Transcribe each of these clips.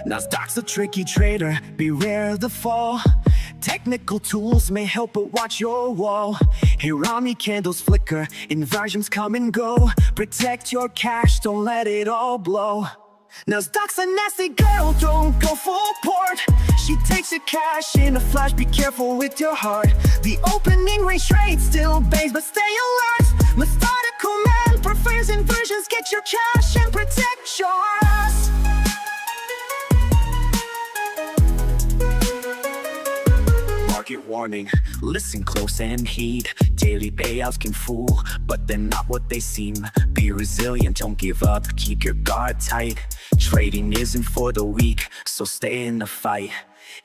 Nasdaq's a tricky trader, beware the fall. Technical tools may help, but watch your wall. Hirami candles flicker, inversions come and go. Protect your cash, don't let it all blow. Nasdaq's a nasty girl, don't go full port. She takes your cash in a flash, be careful with your heart. The opening range trade still bangs, but stay alert. Methodical man prefers inversions, get your cash and protect yours. Market warning, listen close and heed. Daily payouts can fool, but they're not what they seem. Be resilient, don't give up, keep your guard tight. Trading isn't for the weak, so stay in the fight.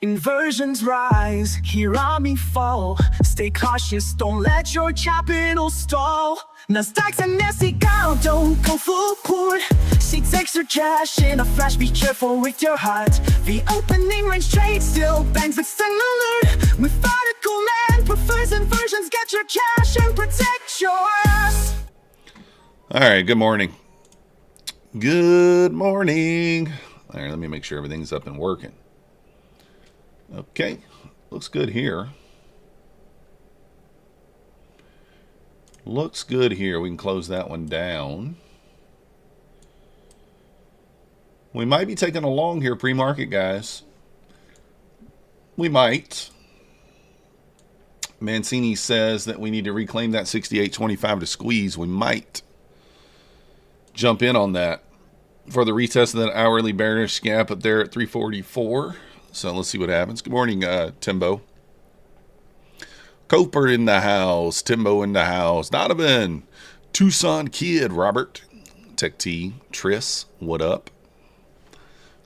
Inversions rise, Hirami fall. Stay cautious, don't let your capital stall. Nasdaq's a nasty girl, don't go full port. She takes her cash in a flash, be careful with your heart. The opening range trade still bangs, but stay alert. Methodical man prefers inversions, get your cash and protect yours. Alright, good morning. Good morning. Alright, let me make sure everything's up and working. Okay, looks good here. Looks good here. We can close that one down. We might be taking a long here pre-market, guys. We might. Mancini says that we need to reclaim that 68.25 to squeeze. We might jump in on that for the retest of that hourly bearish gap up there at 344. So let's see what happens. Good morning, Timbo. Coper in the house. Timbo in the house. Donovan. Tucson Kid. Robert. Tech T. Triss. What up?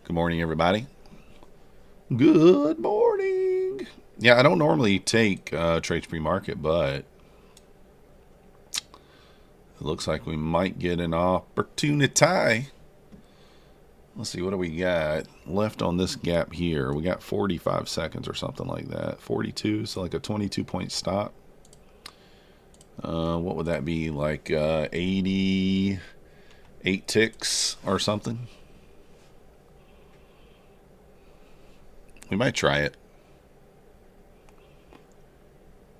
Good morning, everybody. Good morning. Yeah, I don't normally take trades pre-market, but it looks like we might get an opportunity. Let's see, what do we got left on this gap here? We got 45 seconds or something like that. 42, so like a 22-point stop. What would that be? Like 88 ticks or something? We might try it.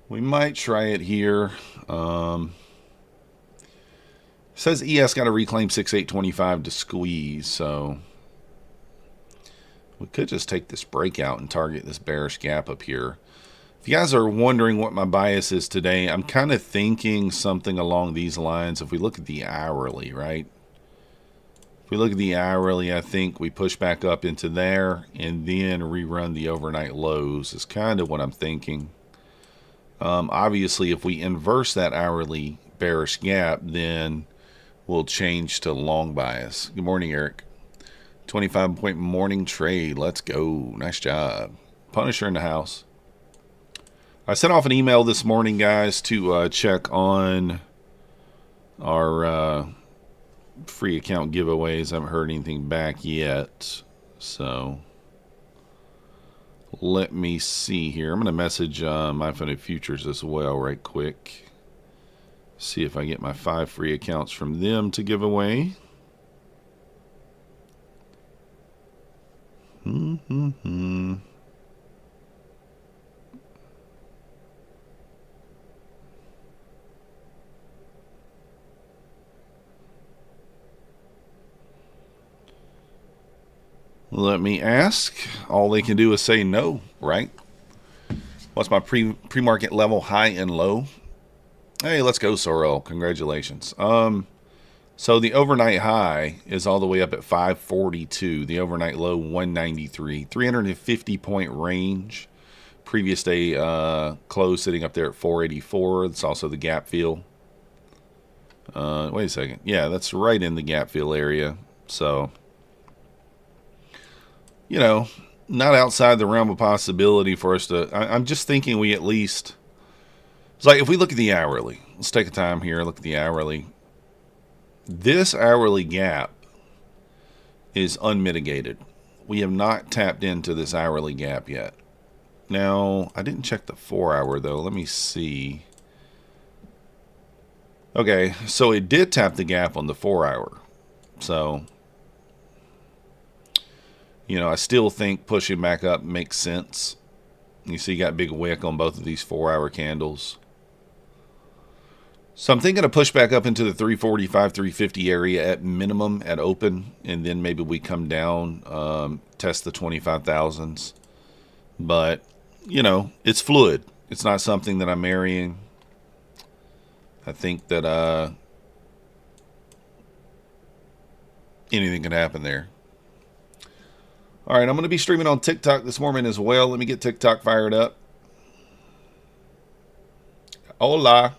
We might try it here. Says ES got to reclaim 68.25 to squeeze, so we could just take this breakout and target this bearish gap up here. If you guys are wondering what my bias is today, I'm kind of thinking something along these lines. If we look at the hourly, right? If we look at the hourly, I think we push back up into there and then rerun the overnight lows is kind of what I'm thinking. Obviously, if we inverse that hourly bearish gap, then we'll change to long bias. Good morning, Eric. 25-point morning trade. Let's go. Nice job. Punisher in the house. I sent off an email this morning, guys, to check on our free account giveaways. I haven't heard anything back yet. So let me see here. I'm going to message My Funded Futures as well right quick. See if I get my 5 free accounts from them to give away. Let me ask. All they can do is say no, right? What's my pre-market level high and low? Hey, let's go, Sorrel. Congratulations. So the overnight high is all the way up at 542. The overnight low, 193. 350-point range. Previous day close sitting up there at 484. That's also the gap fill. Wait a second. Yeah, that's right in the gap fill area. So, you know, not outside the realm of possibility for us to... I'm just thinking we at least... It's like if we look at the hourly, let's take a time here, look at the hourly. This hourly gap is unmitigated. We have not tapped into this hourly gap yet. Now, I didn't check the 4-hour though. Let me see. Okay, so it did tap the gap on the 4-hour. So You know, I still think pushing back up makes sense. You see, you got big wick on both of these 4-hour candles. So I'm thinking of push back up into the 345, 350 area at minimum at open, and then maybe we come down, test the 25,000s. But, you know, it's fluid. It's not something that I'm marrying. I think that anything can happen there. All right, I'm going to be streaming on TikTok this morning as well. Let me get TikTok fired up. Hola.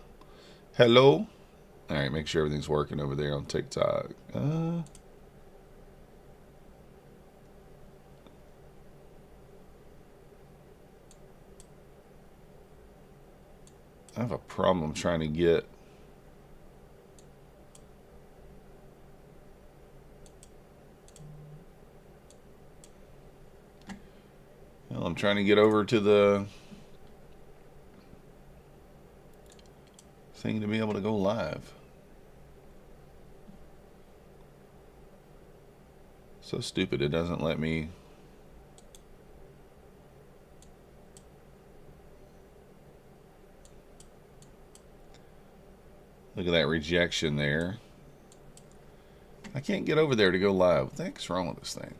Hello. All right, make sure everything's working over there on TikTok. I have a problem trying to get... Well, I'm trying to get over to the thing to be able to go live. So stupid, it doesn't let me. Look at that rejection there. I can't get over there to go live. What the heck's wrong with this thing?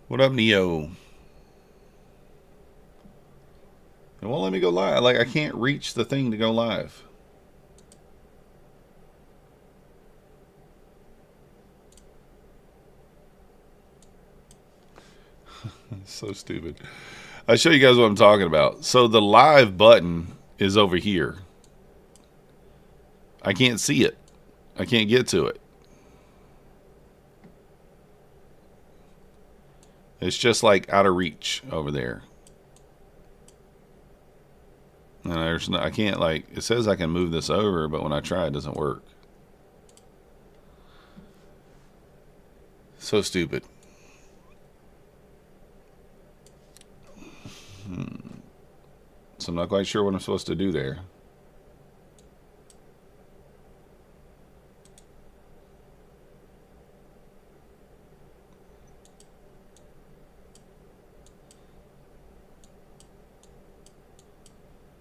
What up, Neo? It won't let me go live. Like, I can't reach the thing to go live. So stupid. I'll show you guys what I'm talking about. So the live button is over here. I can't see it. I can't get to it. It's just like out of reach over there. And there's no, I can't, like, it says I can move this over, but when I try, it doesn't work. So stupid. So I'm not quite sure what I'm supposed to do there.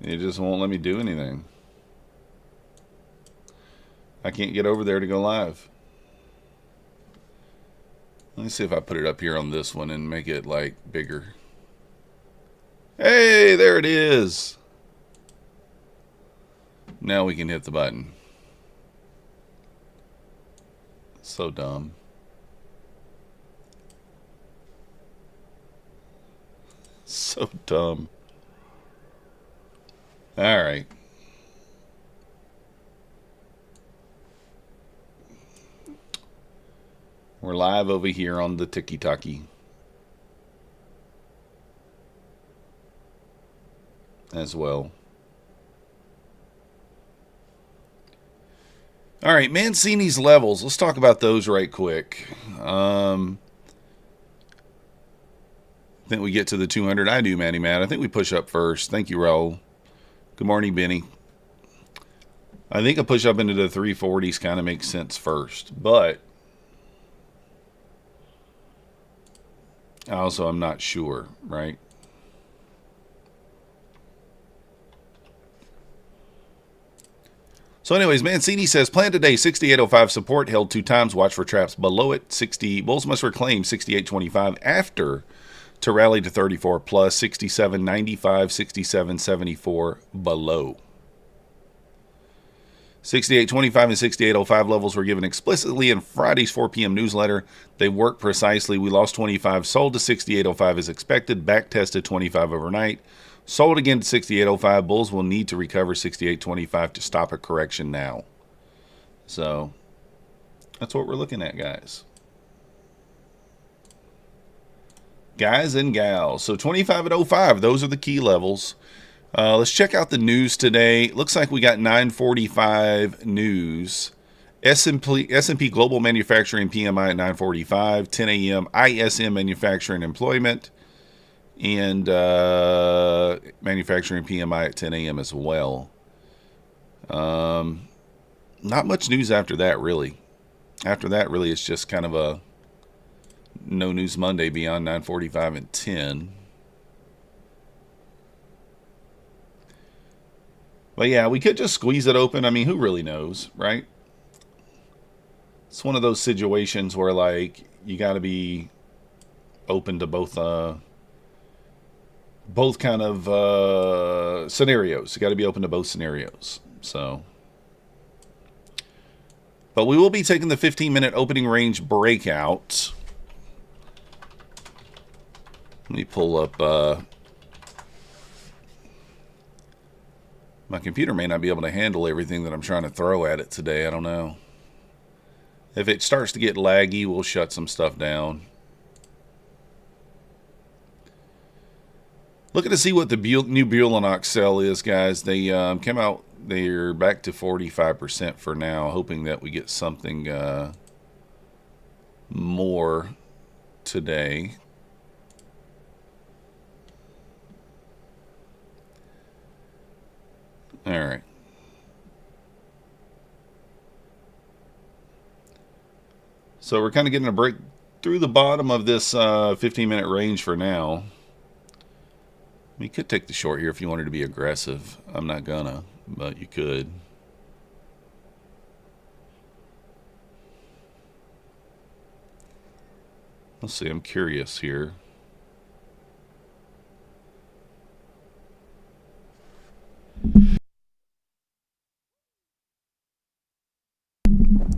It just won't let me do anything. I can't get over there to go live. Let me see if I put it up here on this one and make it like bigger. Hey, there it is. Now we can hit the button. So dumb. So dumb. All right. We're live over here on the Tiki-Taki as well. All right, Mancini's levels. Let's talk about those right quick. I think we get to the 200. I do, Matty Matt. I think we push up first. Thank you, Raul. Good morning, Benny. I think a push up into the 340s kind of makes sense first, but also I'm not sure, right? So anyways, Mancini says, plan today, 68.05 support held 2 times. Watch for traps below it. 60 Bulls must reclaim 68.25 after to rally to 34 plus 67.95, 67.74 below. 68.25 and 68.05 levels were given explicitly in Friday's 4 p.m. newsletter. They work precisely. We lost 25, sold to 68.05 as expected, back tested 25 overnight. Sold again to 68.05. Bulls will need to recover 68.25 to stop a correction now. So that's what we're looking at, guys. Guys and gals. So 25 at 05, those are the key levels. Let's check out the news today. Looks like we got 9:45 news S&P Global Manufacturing PMI at 9:45, 10 a.m. ISM Manufacturing Employment, and Manufacturing PMI at 10 a.m. as well. Not much news after that, really. After that, really, it's just kind of a no news Monday beyond 9:45 and 10. But yeah, we could just squeeze it open. I mean, who really knows, right? It's one of those situations where, like, you got to be open to both kind of scenarios. You got to be open to both scenarios. So, but we will be taking the 15-minute opening range breakout. Let me pull up. My computer may not be able to handle everything that I'm trying to throw at it today. I don't know. If it starts to get laggy, we'll shut some stuff down. Looking to see what the new Bulenox sell is, guys. They came out. They're back to 45% for now, hoping that we get something more today. All right. So we're kind of getting a break through the bottom of this 15-minute range for now. You could take the short here if you wanted to be aggressive. I'm not gonna, but you could. Let's see, I'm curious here.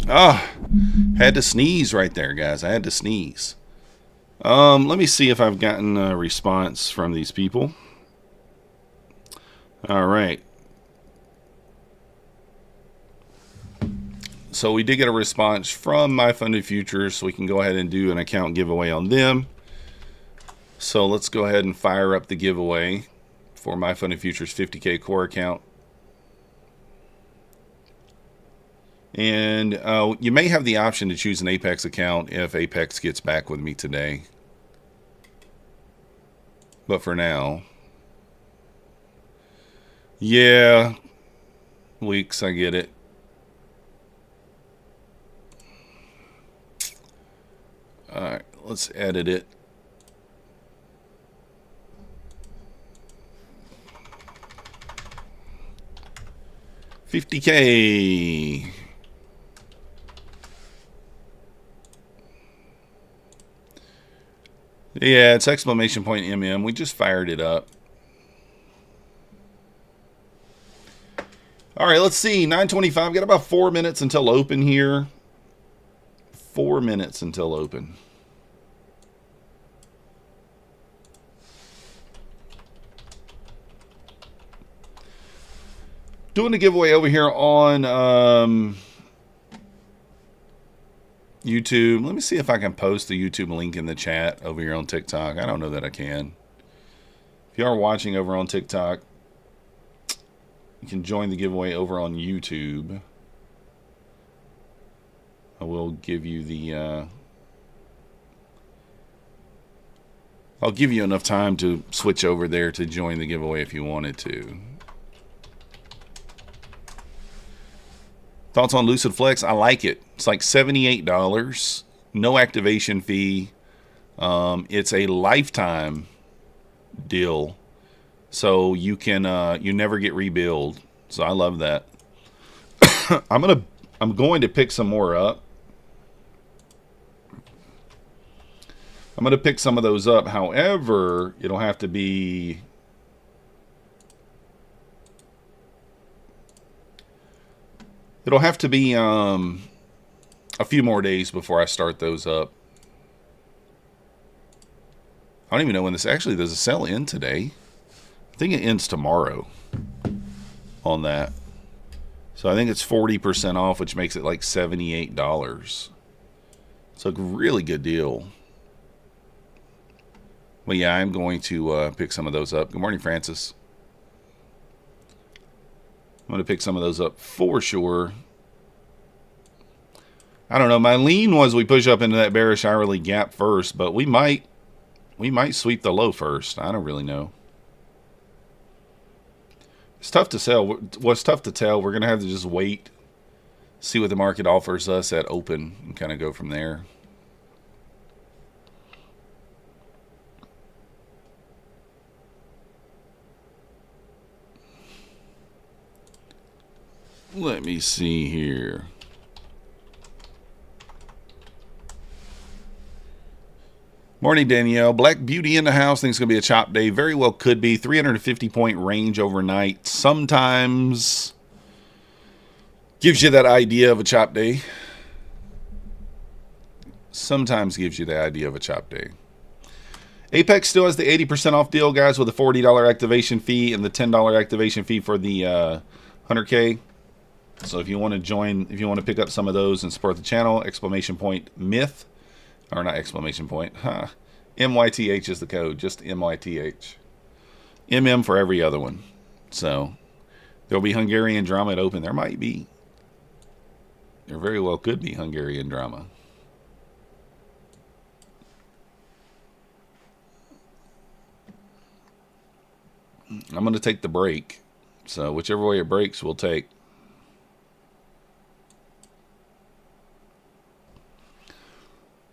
Ah, had to sneeze right there, guys. I had to sneeze. Let me see if I've gotten a response from these people. All right. So we did get a response from My Funded Futures, so we can go ahead and do an account giveaway on them. So let's go ahead and fire up the giveaway for My Funded Futures 50K core account. And you may have the option to choose an Apex account if Apex gets back with me today. But for now, yeah, weeks, I get it. All right, let's edit it. $50K. Yeah, it's exclamation point MM. We just fired it up. All right, let's see. 9:25. Got about 4 minutes until open here. 4 minutes until open. Doing a giveaway over here on YouTube. Let me see if I can post the YouTube link in the chat over here on TikTok. I don't know that I can. If you are watching over on TikTok, you can join the giveaway over on YouTube. I will give you the I'll give you enough time to switch over there to join the giveaway if you wanted to. Thoughts on Lucid Flex? I like it. It's like $78. No activation fee. It's a lifetime deal. So you can you never get rebilled. So I love that. I'm going to pick some more up. I'm going to pick some of those up. However, it'll have to be a few more days before I start those up. I don't even know when this actually does. A sell end today? I think it ends tomorrow on that. So I think it's 40% off, which makes it like $78. It's a really good deal. Well, yeah, I'm going to pick some of those up. Good morning, Francis. I'm going to pick some of those up for sure. I don't know. My lean was we push up into that bearish hourly gap first, but we might sweep the low first. I don't really know. It's tough to sell. What's tough to tell, we're going to have to just wait, see what the market offers us at open, and kind of go from there. Let me see here. Morning, Danielle. Black Beauty in the house. Thinks it's going to be a chop day. Very well could be. 350-point range overnight. Sometimes gives you that idea of a chop day. Sometimes gives you the idea of a chop day. Apex still has the 80% off deal, guys, with a $40 activation fee and the $10 activation fee for the 100K. So if you want to join, if you want to pick up some of those and support the channel, exclamation point myth, or not exclamation point, MYTH is the code, just MYTH. MM for every other one. So there'll be Hungarian drama at open. There might be. There very well could be Hungarian drama. I'm going to take the break. So whichever way it breaks, we'll take.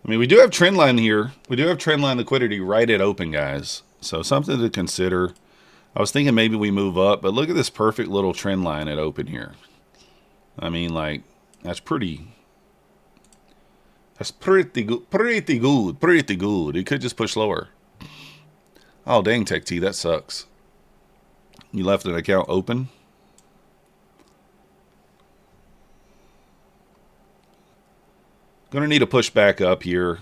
I mean, we do have trend line here. We do have trend line liquidity right at open, guys. So something to consider. I was thinking maybe we move up, but look at this perfect little trend line at open here. I mean, like, that's pretty good. Pretty good. It could just push lower. Oh, dang, Tech T, that sucks. You left an account open. Gonna need a push back up here.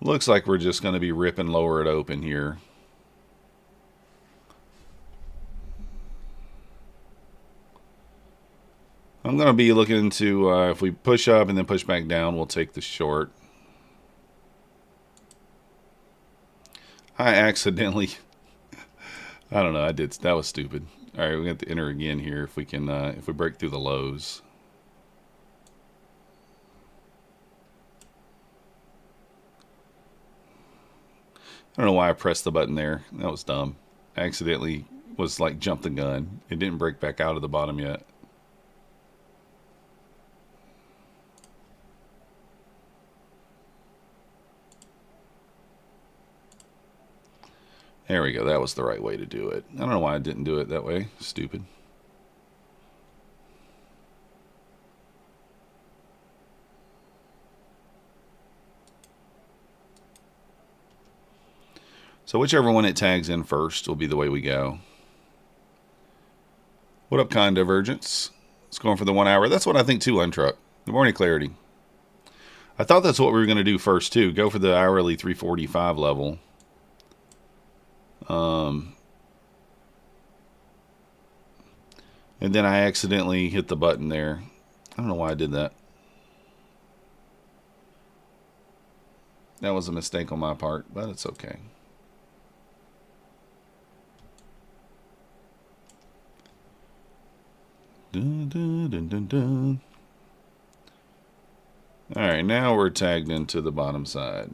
Looks like we're just going to be ripping lower at open here. I'm going to be looking to, if we push up and then push back down, we'll take the short. I accidentally, I don't know, I did, that was stupid. All right, we got to enter again here if we can, if we break through the lows. I don't know why I pressed the button there. That was dumb. I accidentally was like jumped the gun. It didn't break back out of the bottom yet. There we go. That was the right way to do it. I don't know why I didn't do it that way. Stupid. So whichever one it tags in first will be the way we go. What up, Con Divergence? It's going for the 1 hour. That's what I think too, Untruck. Good morning, Clarity. I thought that's what we were going to do first too. Go for the hourly 345 level. And then I accidentally hit the button there. I don't know why I did that. That was a mistake on my part, but it's okay. Dun, dun, dun, dun, dun. All right, now we're tagged into the bottom side.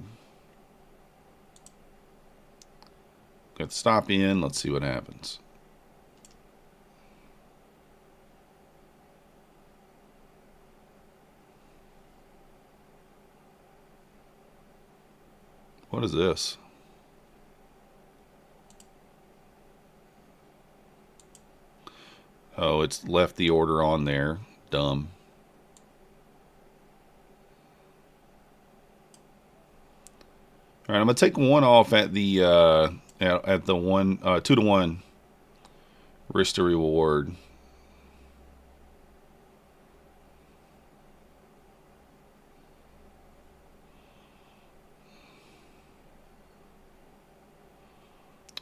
Got the stop in. Let's see what happens. What is this? Oh, it's left the order on there. Dumb. All right, I'm gonna take one off at the at the 2-to-1 risk to reward.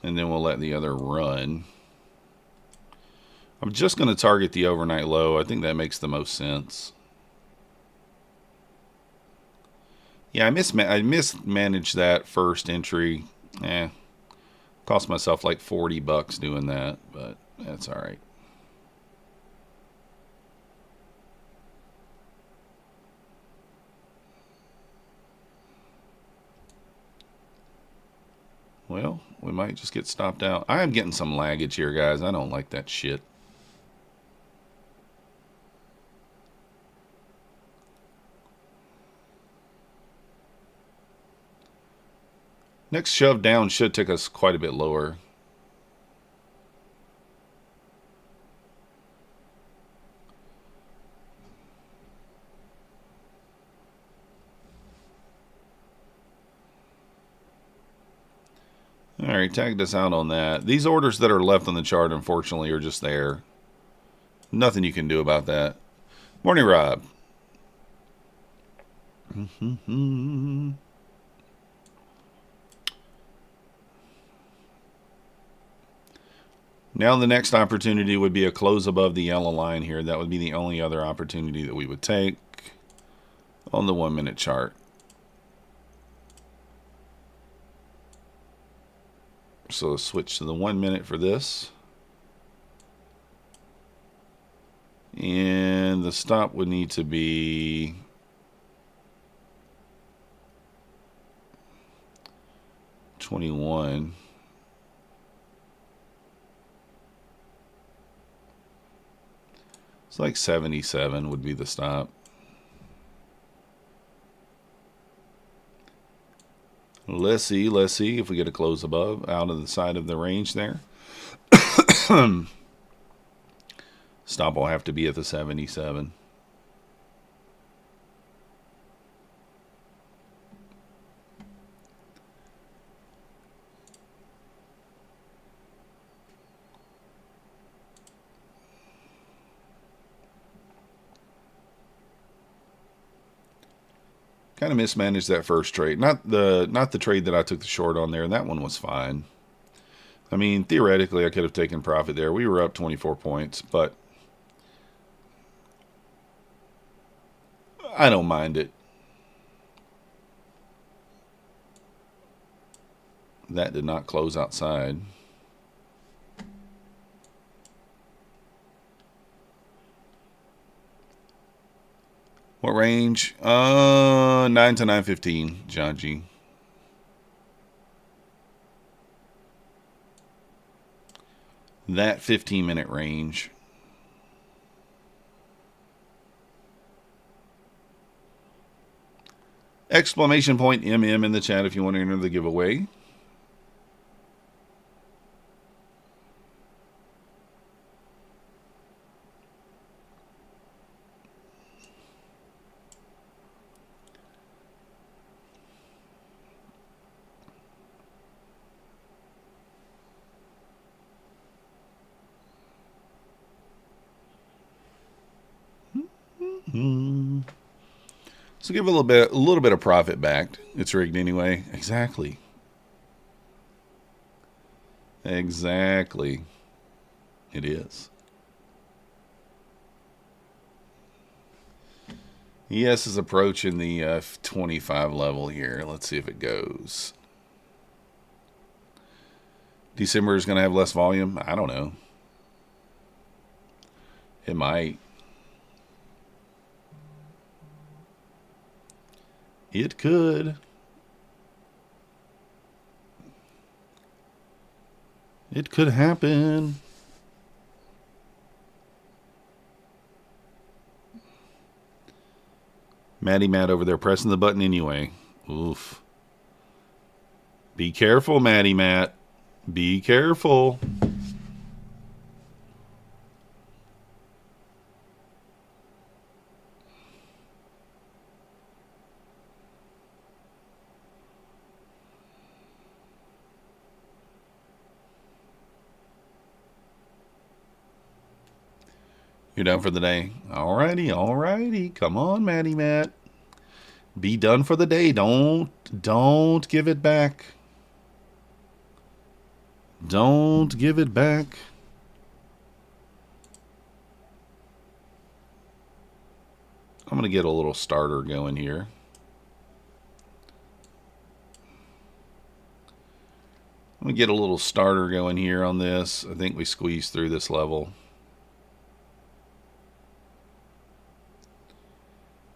And then we'll let the other run. I'm just going to target the overnight low. I think that makes the most sense. Yeah, I mismanaged that first entry. Cost myself like $40 doing that, but that's all right. Well, we might just get stopped out. I am getting some laggage here, guys. I don't like that shit. Next shove down should take us quite a bit lower. All right, tagged us out on that. These orders that are left on the chart, unfortunately, are just there. Nothing you can do about that. Morning, Rob. Now the next opportunity would be a close above the yellow line here. That would be the only other opportunity that we would take on the 1 minute chart. So let's switch to the 1 minute for this. And the stop would need to be $21. It's like 77 would be the stop. Let's see if we get a close above out of the side of the range there. Stop will have to be at the 77. Kind of mismanaged that first trade. Not the trade that I took the short on there. That one was fine. I mean, theoretically, I could have taken profit there. We were up 24 points, but I don't mind it. That did not close outside. What range? 9 to 9:15, John G. That 15-minute range. Exclamation point MM in the chat if you want to enter the giveaway. So give a little bit of profit back. It's rigged anyway. Exactly. Exactly. It is. ES is approaching the 25 level here. Let's see if it goes. December is going to have less volume. I don't know. It might. It could. It could happen. Matty Matt over there pressing the button anyway. Oof. Be careful, Matty Matt. Be careful. You're done for the day? Alrighty, alrighty. Come on, Matty Matt. Be done for the day. Don't give it back. Don't give it back. I'm going to get a little starter going here. I'm going to get a little starter going here on this. I think we squeeze through this level.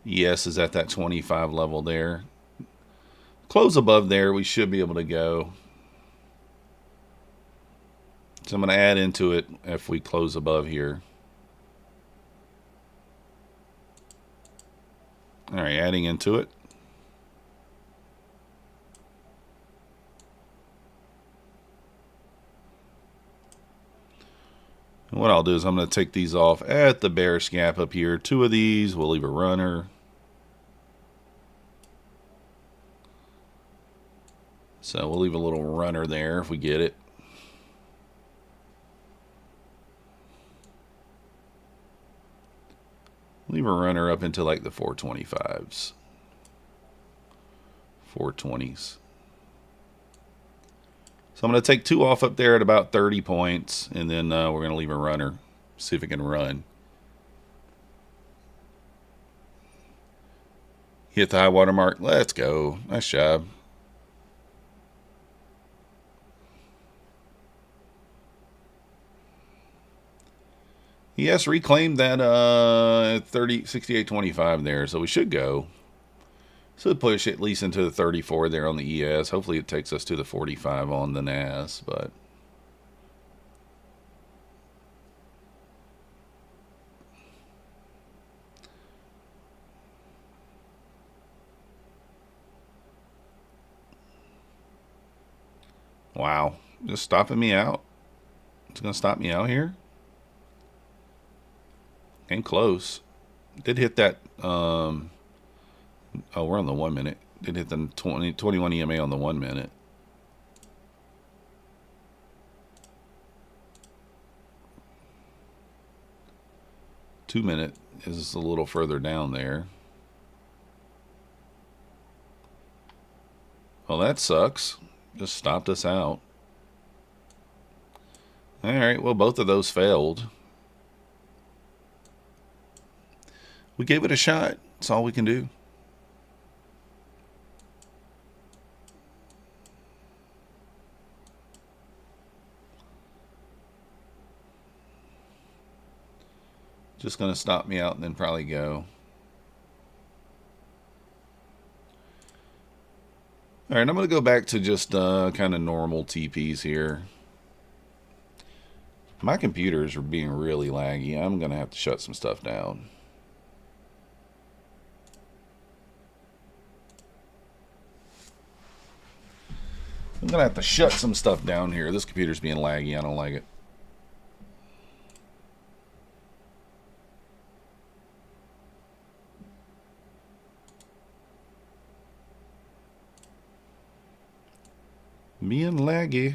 ES is at that 25 level there. Close above there, we should be able to go. So I'm going to add into it if we close above here. All right, adding into it. And what I'll do is I'm going to take these off at the bearish gap up here. 2 of these, we'll leave a runner. So we'll leave a little runner there if we get it. Leave a runner up into like the 425s. 420s. So I'm going to take 2 off up there at about 30 points, and then we're going to leave a runner, see if it can run. Hit the high water mark. Let's go. Nice job. Yes, reclaimed that 68.25 there, so we should go. So push at least into the 34 there on the ES. Hopefully it takes us to the 45 on the NAS, but wow, just stopping me out. It's going to stop me out here. And close. Did hit that oh, we're on the 1 minute. Did hit the 21 EMA on the 1 minute. Two minute is a little further down there. Well, that sucks. Just stopped us out. All right, well, both of those failed. We gave it a shot. That's all we can do. Just going to stop me out and then probably go. All right, I'm going to go back to just kind of normal TPs here. My computers are being really laggy. I'm going to have to shut some stuff down. I'm going to have to shut some stuff down here. This computer's being laggy. I don't like it. Being laggy.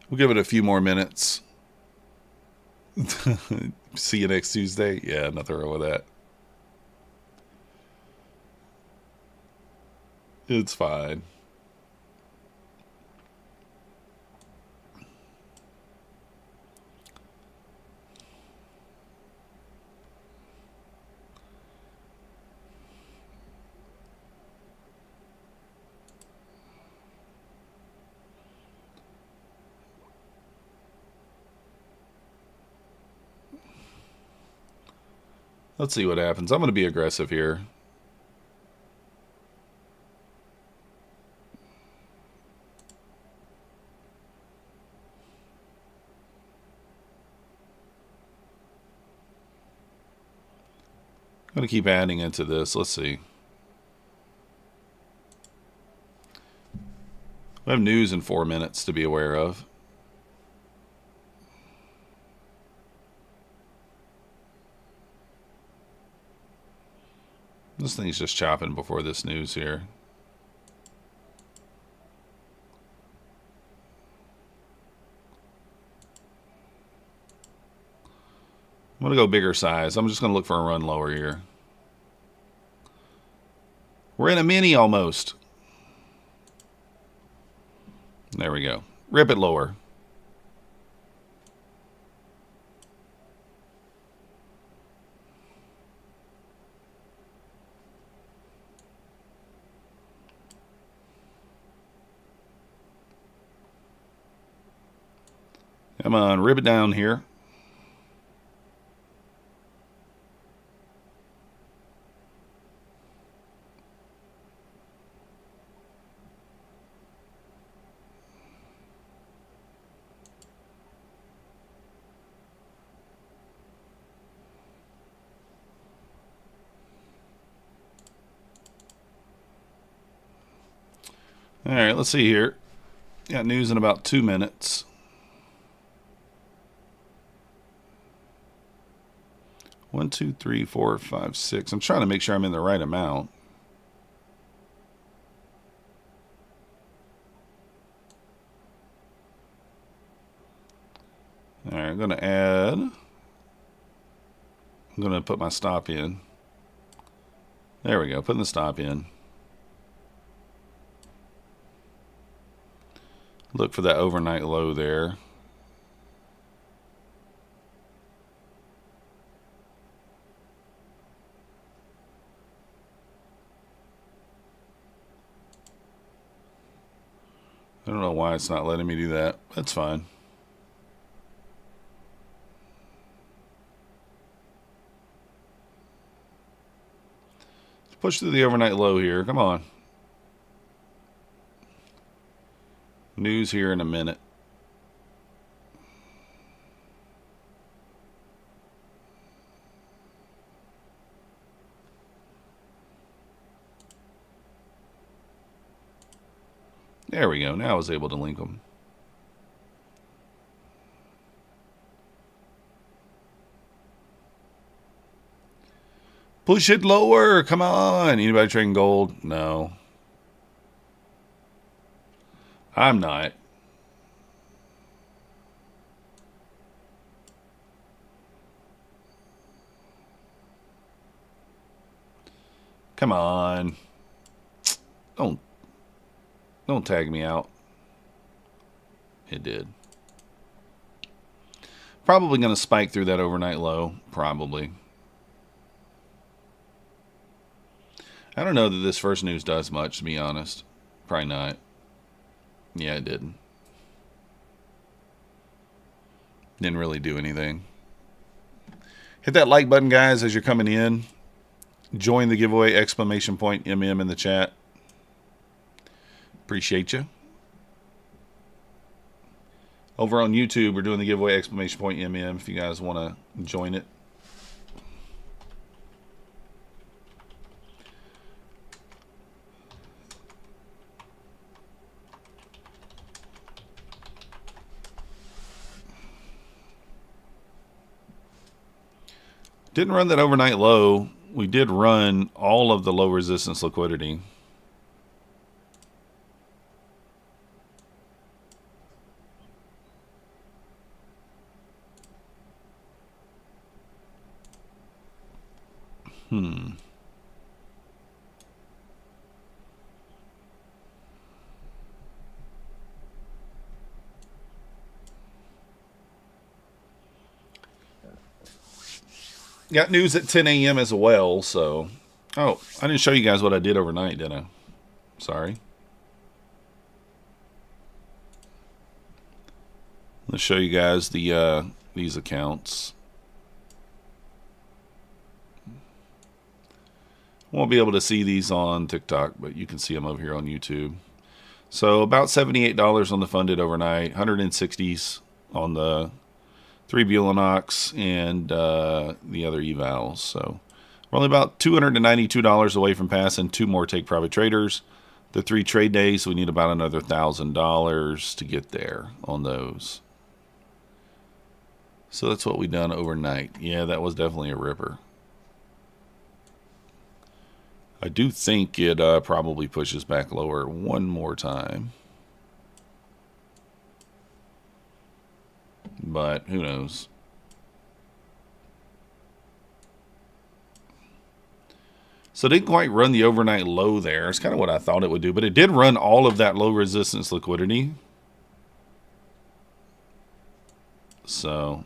We'll give it a few more minutes. See you next Tuesday. Yeah, nothing wrong with that. It's fine. Let's see what happens. I'm going to be aggressive here. I'm going to keep adding into this. Let's see. We have news in 4 minutes to be aware of. This thing's just chopping before this news here. I'm going to go bigger size. I'm just going to look for a run lower here. We're in a mini almost. There we go. Rip it lower. Come on, rip it down here. All right, let's see here. Got news in about 2 minutes. One, two, three, four, five, six. I'm trying to make sure I'm in the right amount. All right, I'm going to add. I'm going to put my stop in. There we go, putting the stop in. Look for that overnight low there. I don't know why it's not letting me do that. That's fine. Let's push through the overnight low here. Come on. News here in a minute. There we go. Now I was able to link them. Push it lower. Come on. Anybody trading gold? No. I'm not. Come on. Don't tag me out. It did. Probably going to spike through that overnight low. Probably. I don't know that this first news does much, to be honest. Probably not. Yeah, it didn't. Didn't really do anything. Hit that like button, guys, as you're coming in. Join the giveaway, exclamation point, MM in the chat. Appreciate you. Over on YouTube, we're doing the giveaway, exclamation point, MM, if you guys want to join it. Didn't run that overnight low. We did run all of the low resistance liquidity. Got news at 10 a.m. as well, so... Oh, I didn't show you guys what I did overnight, did I? Sorry. Let's show you guys the these accounts. Won't be able to see these on TikTok, but you can see them over here on YouTube. So about $78 on the funded overnight, 160s on the 3 Bulenox and the other evals. So we're only about $292 away from passing 2 more take private traders. The 3 trade days, we need about another $1,000 to get there on those. So that's what we done overnight. Yeah, that was definitely a ripper. I do think it probably pushes back lower one more time. But who knows? So it didn't quite run the overnight low there. It's kind of what I thought it would do. But it did run all of that low resistance liquidity. So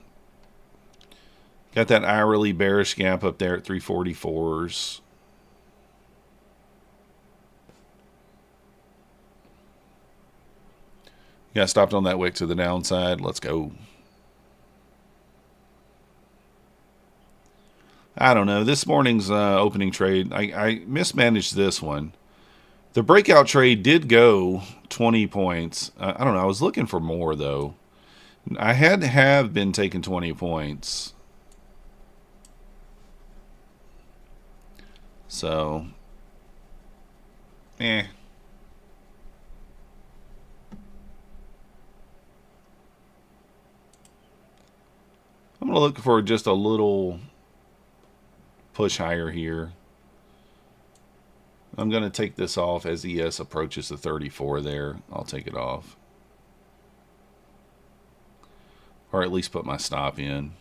got that hourly bearish gap up there at 344s. Got stopped on that wick to the downside. Let's go. I don't know. This morning's opening trade, I mismanaged this one. The breakout trade did go 20 points. I don't know. I was looking for more, though. I had to have been taking 20 points. So, eh. I'm going to look for just a little push higher here. I'm going to take this off as ES approaches the 34 there. I'll take it off. Or at least put my stop in.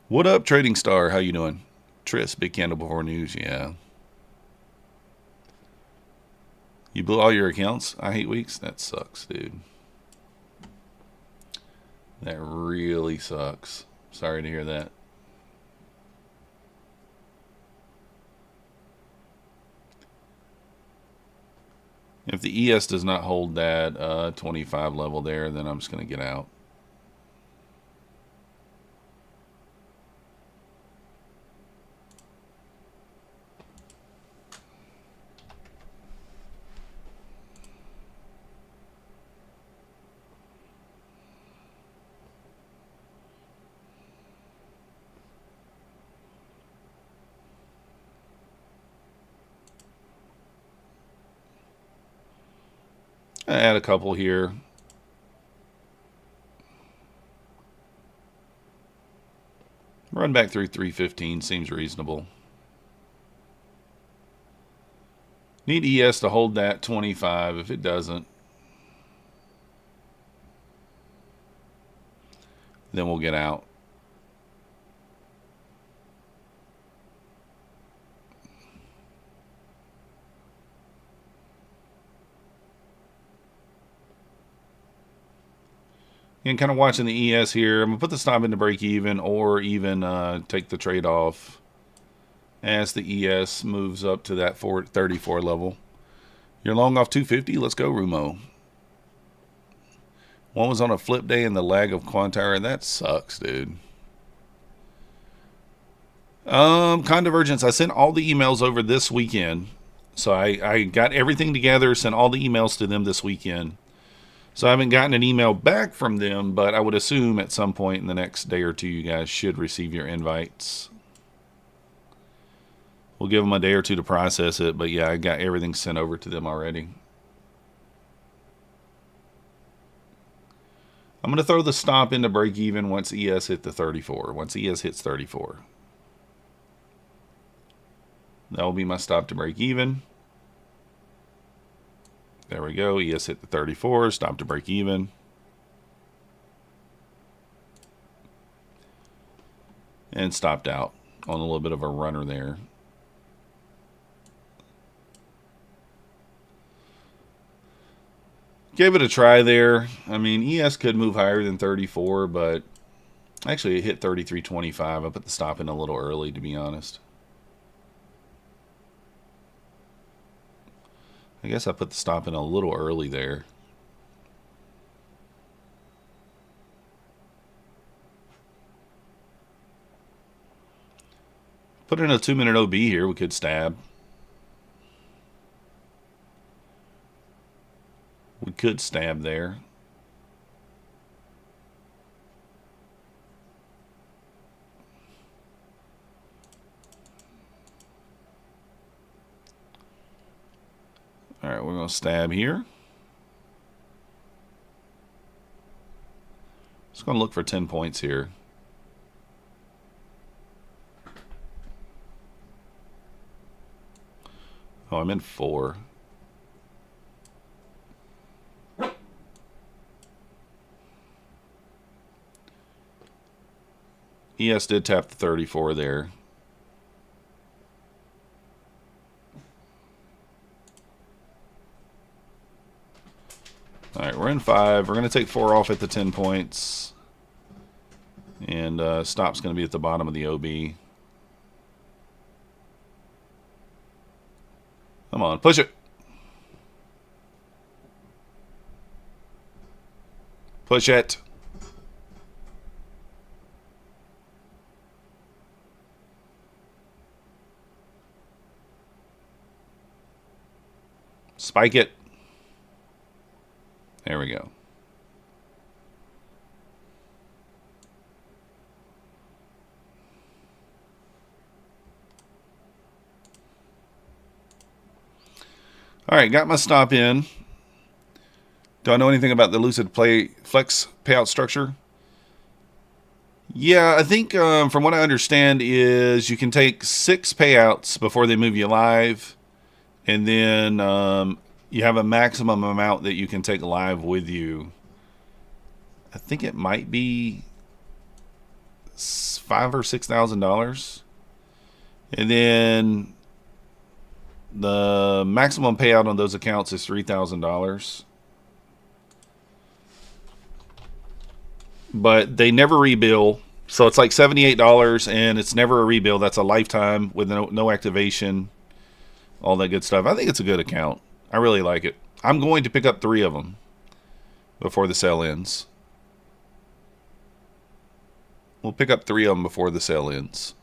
What up, Trading Star? How you doing? Tris, big candle before news, yeah. You blew all your accounts? I hate weeks? That sucks, dude. That really sucks. Sorry to hear that. If the ES does not hold that 25 level there, then I'm just going to get out. Add a couple here. Run back through 315 seems reasonable. Need ES to hold that 25. If it doesn't, then we'll get out. And kind of watching the ES here. I'm going to put the stop into break even or even take the trade off as the ES moves up to that 34 level. You're long off 250. Let's go, Rumo. One was on a flip day and the lag of Quantire. That sucks, dude. Convergence. I sent all the emails over this weekend. So I got everything together, sent all the emails to them this weekend. So I haven't gotten an email back from them, but I would assume at some point in the next day or two, you guys should receive your invites. We'll give them a day or two to process it, but yeah, I got everything sent over to them already. I'm going to throw the stop into break even once ES hit the 34. Once ES hits 34. That will be my stop to break even. There we go. ES hit the 34. Stop to break even. And stopped out on a little bit of a runner there. Gave it a try there. I mean, ES could move higher than 34, but actually it hit 33.25. I put the stop in a little early, to be honest. I guess I put the stop in a little early there. Put in a 2-minute OB here. We could stab. We could stab there. All right, we're going to stab here. Just going to look for 10 points here. Oh, I'm in 4. ES did tap the 34 there. All right, we're in 5. We're going to take 4 off at the 10 points. And stop's going to be at the bottom of the OB. Come on, push it. Push it. Spike it. There we go. All right, got my stop in. Do I know anything about the Lucid Play Flex payout structure? Yeah, I think from what I understand is you can take 6 payouts before they move you live, and then you have a maximum amount that you can take live with you. I think it might be $5,000 or $6,000, and then the maximum payout on those accounts is $3,000. But they never rebill, so it's like $78, and it's never a rebill. That's a lifetime with no activation, all that good stuff. I think it's a good account. I really like it. I'm going to pick up 3 of them before the sale ends. We'll pick up 3 of them before the sale ends.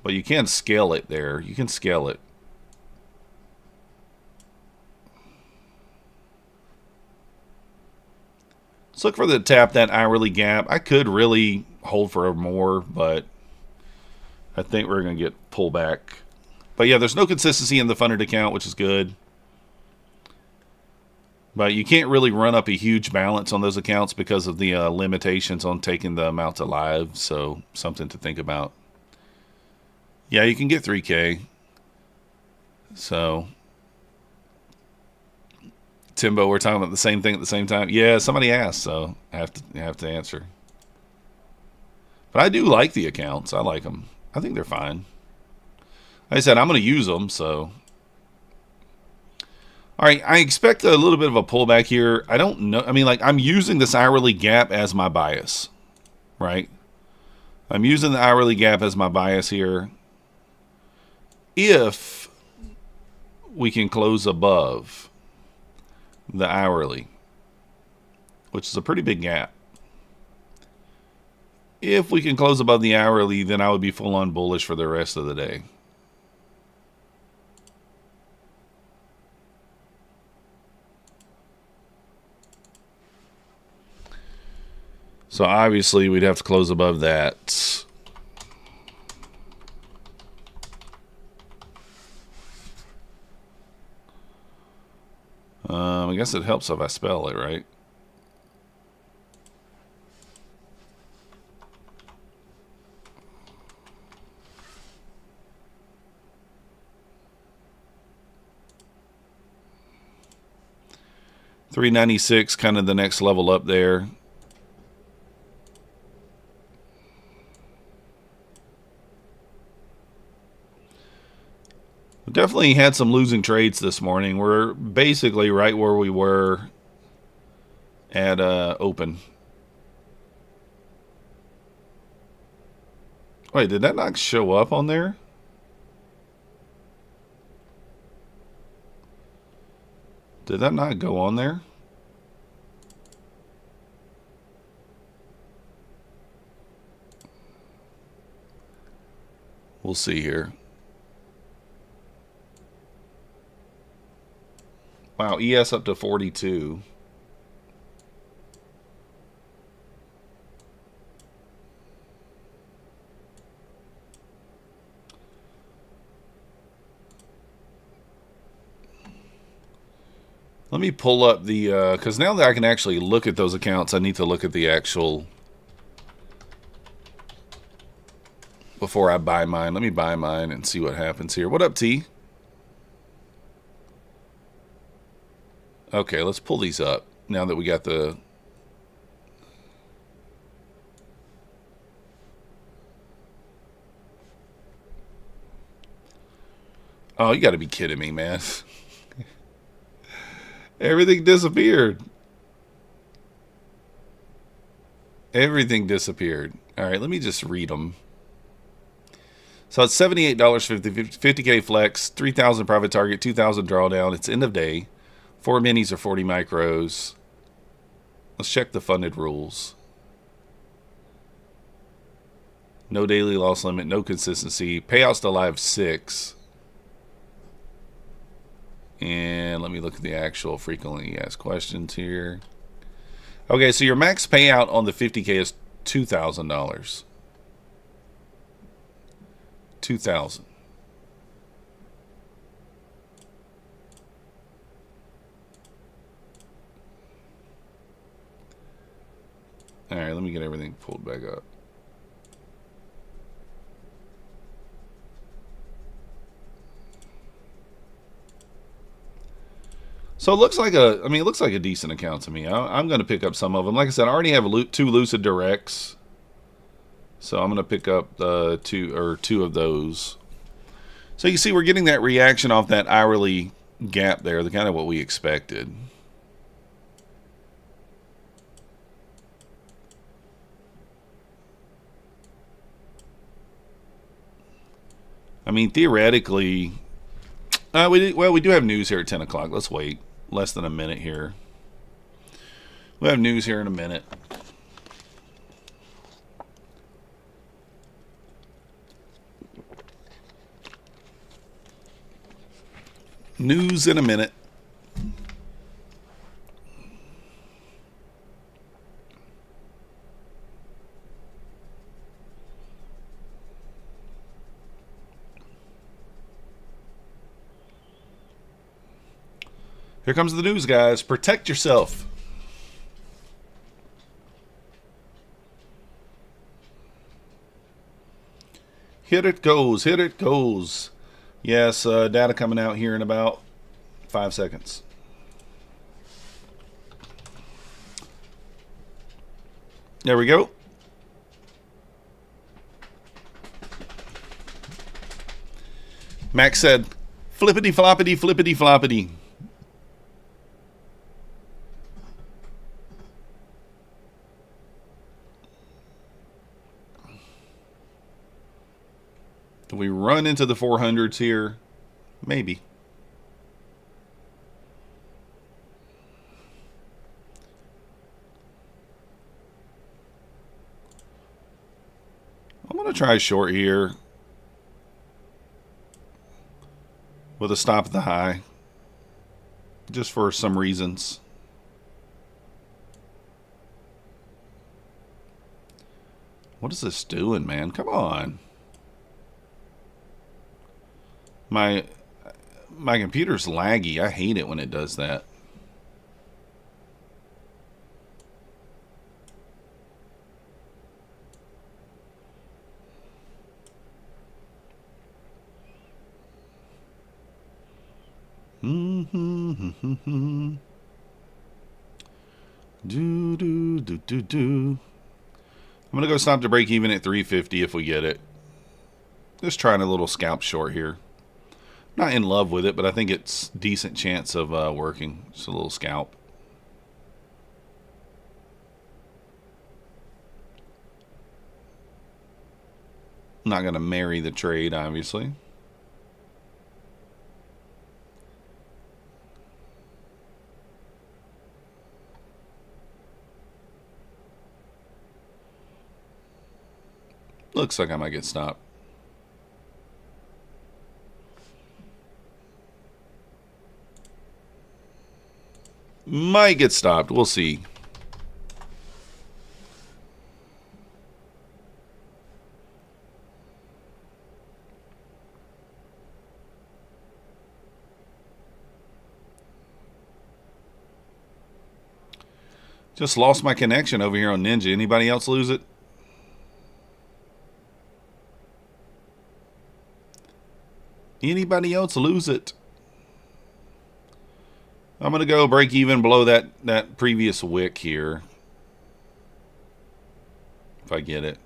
But you can scale it there. You can scale it. Let's look for the tap that hourly gap. I could really hold for more, but I think we're going to get pulled back. But yeah, there's no consistency in the funded account, which is good. But you can't really run up a huge balance on those accounts because of the limitations on taking the amounts alive. So something to think about. Yeah, you can get 3K. So Timbo, we're talking about the same thing at the same time. Yeah, somebody asked, so I have to answer. But I do like the accounts. I like them. I think they're fine. Like I said, I'm going to use them, so. All right, I expect a little bit of a pullback here. I don't know. I mean, like, I'm using this hourly gap as my bias, right? I'm using the hourly gap as my bias here. If we can close above the hourly, which is a pretty big gap. If we can close above the hourly, then I would be full on bullish for the rest of the day. So obviously we'd have to close above that. I guess it helps if I spell it, right? $396, kind of the next level up there. We definitely had some losing trades this morning. We're basically right where we were at open. Wait, did that not show up on there? Did that not go on there? We'll see here. Wow, ES up to 42. Let me pull up the, because now that I can actually look at those accounts, I need to look at the actual, before I buy mine. Let me buy mine and see what happens here. What up, T? Okay, let's pull these up now that we got the... Oh, you got to be kidding me, man. Everything disappeared. Everything disappeared. All right, let me just read them. So it's $78.50, 50K flex, 3,000 private target, 2,000 drawdown. It's end of day. 4 minis or 40 micros. Let's check the funded rules. No daily loss limit, no consistency. Payouts to live 6. And let me look at the actual frequently asked questions here. Okay, so your max payout on the 50K is $2,000. 2,000. All right, let me get everything pulled back up. So it looks like it looks like a decent account to me. I'm going to pick up some of them. Like I said, I already have 2 Lucid Directs. So I'm going to pick up two of those. So you can see we're getting that reaction off that hourly gap there, the kind of what we expected. I mean, theoretically, we do have news here at 10 o'clock. Let's wait less than a minute here. We'll have news here in a minute. News in a minute. Here comes the news, guys. Protect yourself. Here it goes. Here it goes. Yes, data coming out here in about 5 seconds. There we go. Max said, flippity floppity, flippity floppity. Do we run into the 400s here? Maybe. I'm going to try short here with a stop at the high, just for some reasons. What is this doing, man? Come on. My computer's laggy. I hate it when it does that. I'm gonna go stop to break even at 350 if we get it. Just trying a little scalp short here. Not in love with it, but I think it's decent chance of working. Just a little scalp. Not gonna marry the trade, obviously. Looks like I might get stopped. Might get stopped. We'll see. Just lost my connection over here on Ninja. Anybody else lose it? Anybody else lose it? I'm going to go break even below that previous wick here. If I get it.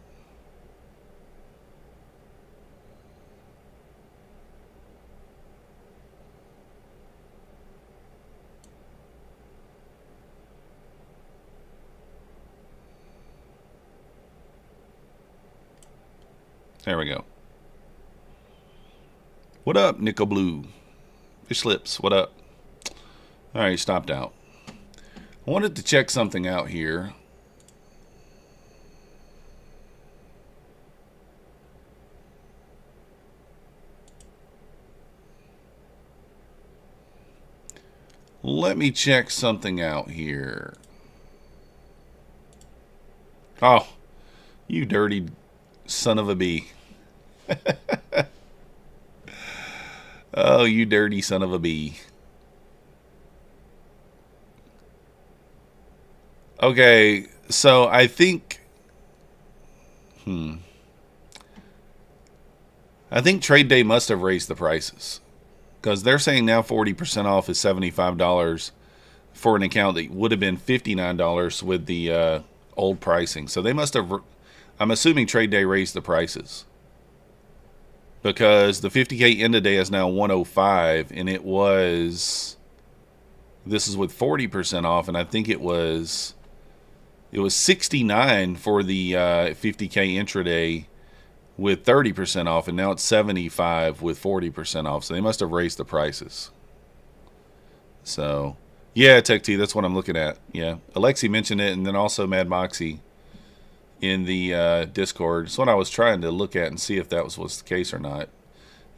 There we go. What up, Nickel Blue? Fish Lips, what up? All right, stopped out. I wanted to check something out here. Let me check something out here. Oh, you dirty son of a bee. Oh, you dirty son of a bee. Okay, so I think... I think Trade Day must have raised the prices. Because they're saying now 40% off is $75 for an account that would have been $59 with the old pricing. So they must have... I'm assuming Trade Day raised the prices. Because the 50K end of day is now 105, and it was... This is with 40% off, and I think it was 69 for the 50K intraday with 30% off, and now it's 75 with 40% off. So they must have raised the prices. So, yeah, Tech T, that's what I'm looking at. Yeah, Alexi mentioned it, and then also Mad Moxie in the Discord. It's what I was trying to look at and see if that was the case or not.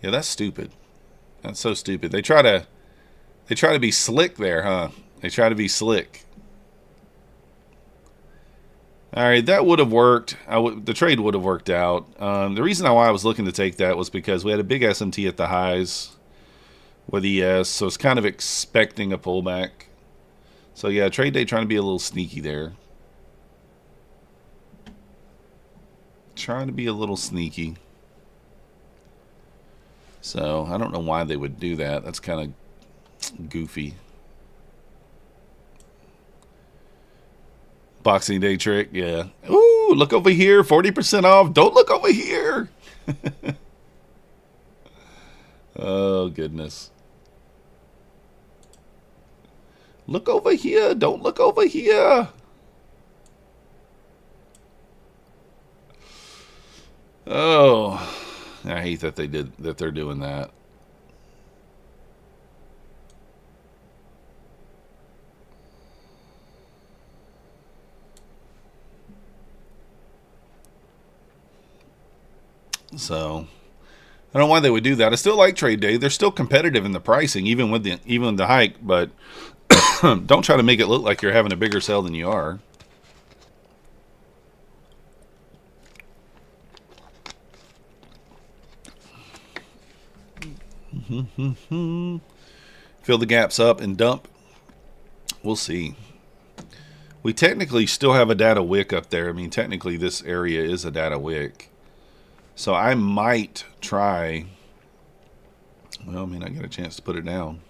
Yeah, that's stupid. That's so stupid. They try to be slick there, huh? They try to be slick. All right, that would have worked. The trade would have worked out. The reason why I was looking to take that was because we had a big SMT at the highs with ES, so it's kind of expecting a pullback. So yeah, trade day trying to be a little sneaky there. Trying to be a little sneaky. So I don't know why they would do that. That's kind of goofy. Boxing Day trick, yeah. Ooh, look over here, 40% off. Don't look over here. Oh, goodness. Look over here. Don't look over here. Oh, I hate that they're doing that. So I don't know why they would do that. I still like Trade Day. They're still competitive in the pricing, even with the hike, but don't try to make it look like you're having a bigger sell than you are. Fill the gaps up and dump. We'll see. We technically still have a data wick up there. I mean, technically this area is a data wick. So I might try... Well, I mean, I get a chance to put it down.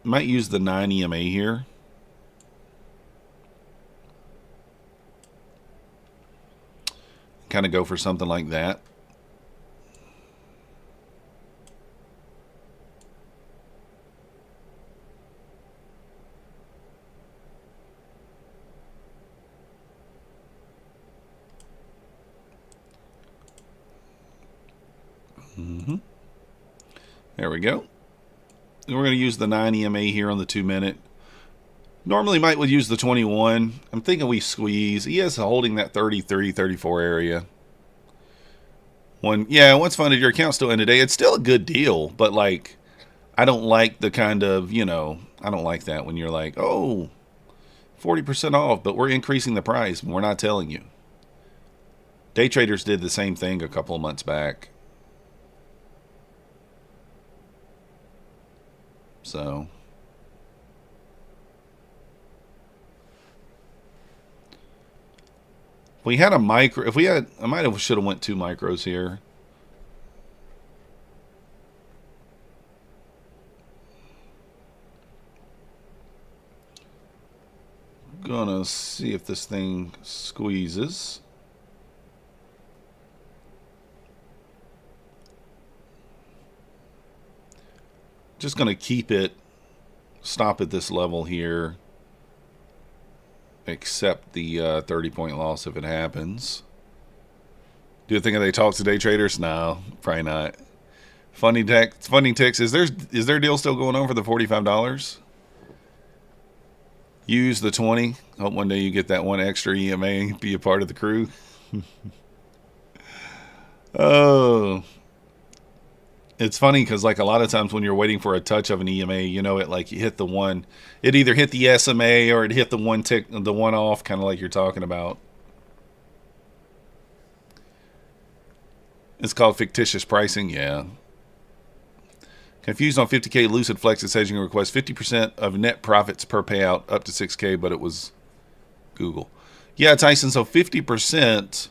Might use the 9 EMA here. Kind of go for something like that. There we go. And we're going to use the 9 EMA here on the 2 minute. Normally might would use the 21. I'm thinking we squeeze. He is holding that 33, 34 area. Once funded, your account still end today. It's still a good deal, but like, I don't like the kind of, I don't like that when you're like, oh, 40% off, but we're increasing the price and we're not telling you. Day traders did the same thing a couple of months back. So if we had a micro, I should have went 2 micros here. Gonna see if this thing squeezes. Just going to keep it, stop at this level here. accept the 30-point loss if it happens. Do you think they talk to day traders? No, probably not. Funny text. Is their deal still going on for the $45? Use the 20. Hope one day you get that one extra EMA. Be a part of the crew. Oh, it's funny because like a lot of times when you're waiting for a touch of an EMA, you know it like you hit the one. It either hit the SMA or it hit the one tick, the one off, kind of like you're talking about. It's called fictitious pricing. Yeah. Confused on 50K Lucid Flex's hedging request. 50% of net profits per payout up to 6K, but it was Google. Yeah, Tyson, so 50%,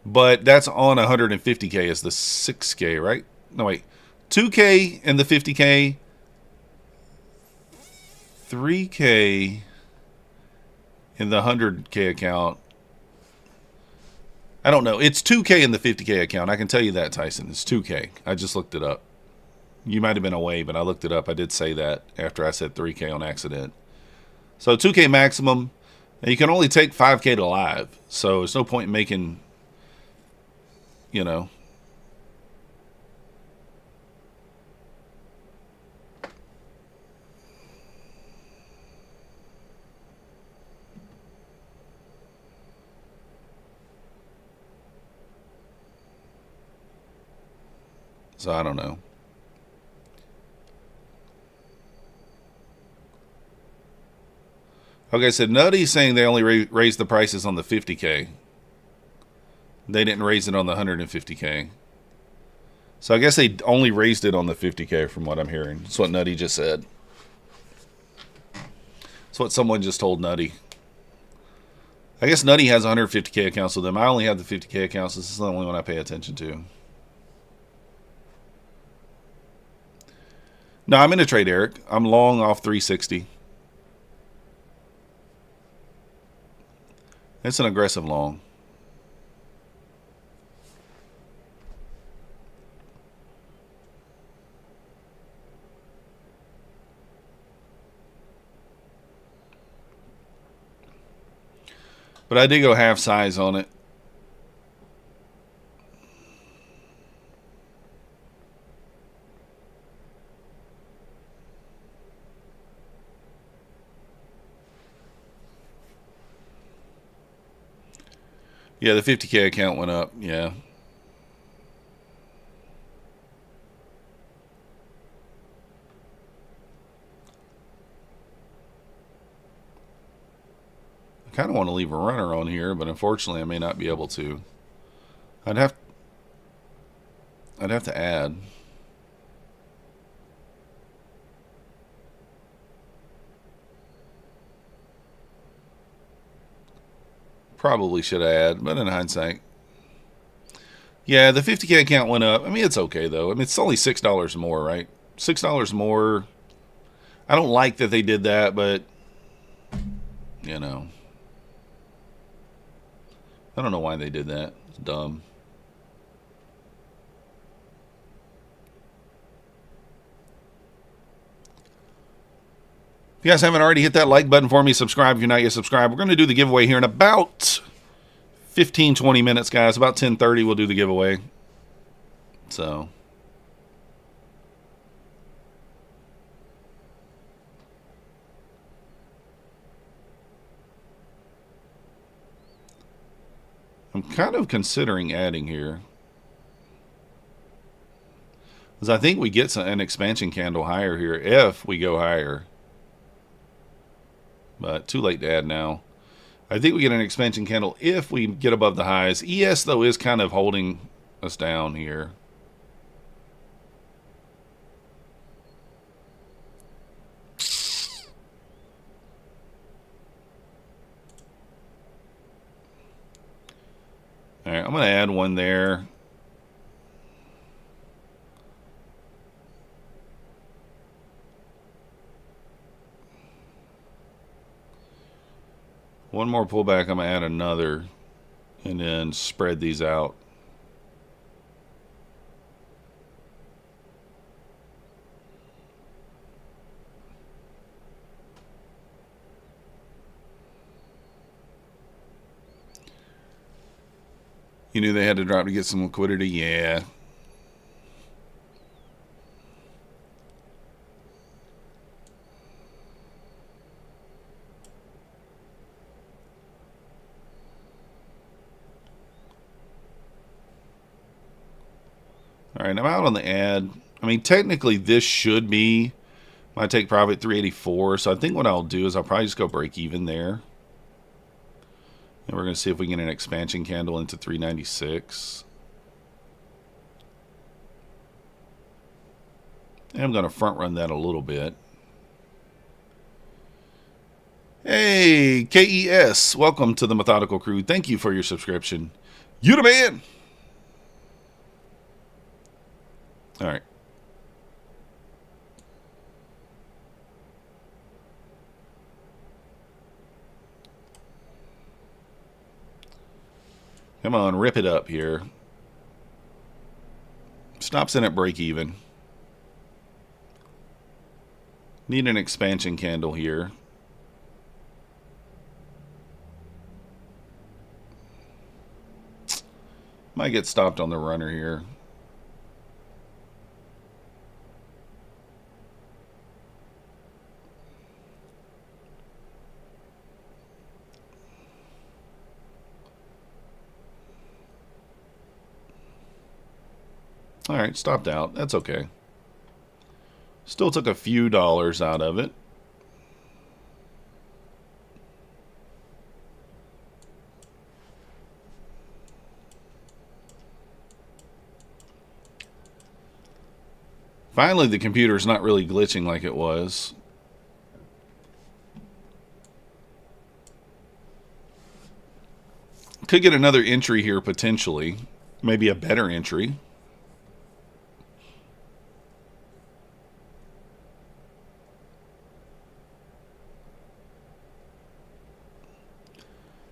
but that's on 150K is the 6K, right? No, wait. 2K in the 50K, 3K in the 100K account. I don't know. It's 2K in the 50K account. I can tell you that, Tyson. It's 2K. I just looked it up. You might have been away, but I looked it up. I did say that after I said 3K on accident. So 2K maximum. And you can only take 5K to live. So there's no point in making, you know. So I don't know. Okay, so Nutty's saying they only raised the prices on the 50K. They didn't raise it on the 150K. So I guess they only raised it on the 50K from what I'm hearing. That's what Nutty just said. That's what someone just told Nutty. I guess Nutty has 150K accounts with them. I only have the 50K accounts. This is the only one I pay attention to. No, I'm in a trade, Eric. I'm long off 360. It's an aggressive long. But I did go half size on it. Yeah, the 50K account went up. Yeah. I kind of want to leave a runner on here, but unfortunately I may not be able to. I'd have to add. Probably should add, but in hindsight. Yeah, the 50K account went up. I mean, it's okay, though. I mean, it's only $6 more, right? $6 more. I don't like that they did that, but, you know. I don't know why they did that. It's dumb. If you guys haven't already, hit that like button for me. Subscribe if you're not yet subscribed. We're going to do the giveaway here in about 15, 20 minutes, guys. About 10:30 we'll do the giveaway. So. I'm kind of considering adding here. Because I think we get an expansion candle higher here if we go higher. But too late to add now. I think we get an expansion candle if we get above the highs. ES, though, is kind of holding us down here. All right, I'm going to add one there. One more pullback, I'm going to add another, and then spread these out. You knew they had to drop to get some liquidity? Yeah. All right, I'm out on the ad. I mean, technically, this should be my take profit 384. So I think what I'll do is I'll probably just go break even there. And we're going to see if we can get an expansion candle into 396. And I'm going to front run that a little bit. Hey, KES, welcome to the Methodical Crew. Thank you for your subscription. You the man. All right. Come on, rip it up here. Stops in at break even. Need an expansion candle here. Might get stopped on the runner here. All right, stopped out. That's okay. Still took a few dollars out of it. Finally, the computer's not really glitching like it was. Could get another entry here potentially. Maybe a better entry.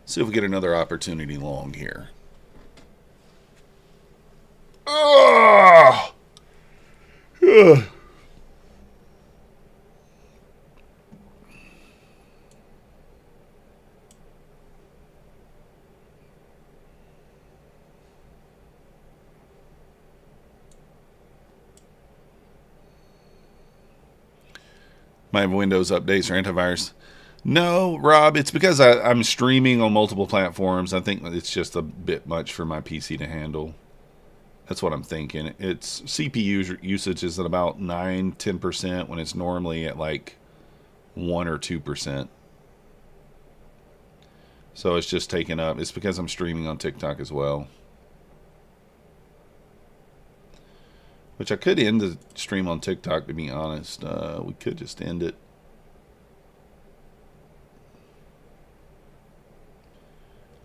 See if we get another opportunity long here. Oh! Might have Windows updates or antivirus. No, Rob, it's because I'm streaming on multiple platforms. I think it's just a bit much for my PC to handle. That's what I'm thinking. It's CPU usage is at about 9-10% when it's normally at like 1 or 2%. So it's just taken up. It's because I'm streaming on TikTok as well. Which I could end the stream on TikTok, to be honest. We could just end it.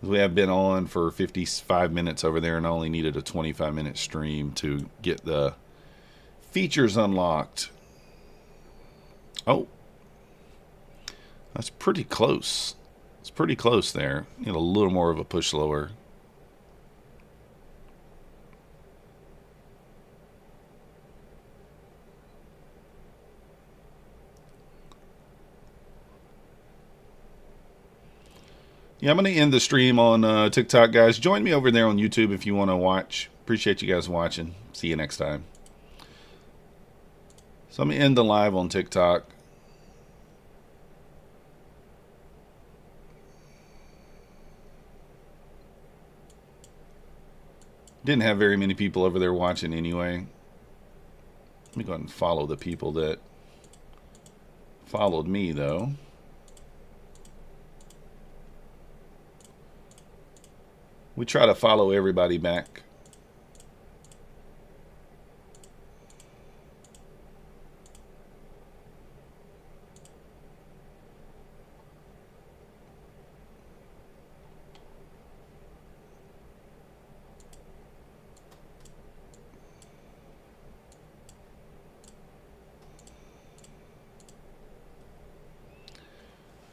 We have been on for 55 minutes over there and only needed a 25-minute stream to get the features unlocked. Oh. That's pretty close. It's pretty close there. Need a little more of a push lower. Yeah, I'm going to end the stream on TikTok, guys. Join me over there on YouTube if you want to watch. Appreciate you guys watching. See you next time. So I'm going to end the live on TikTok. Didn't have very many people over there watching anyway. Let me go ahead and follow the people that followed me, though. We try to follow everybody back.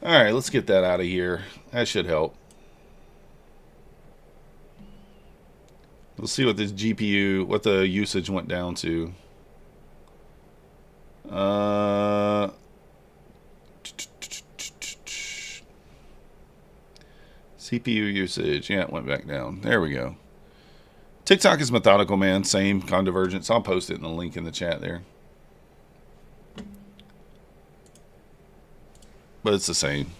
All right, let's get that out of here. That should help. Let's see what this GPU, what the usage went down to. CPU usage, yeah, it went back down. There we go. TikTok is methodical, man. Same convergence. I'll post it in the link in the chat there. But it's the same.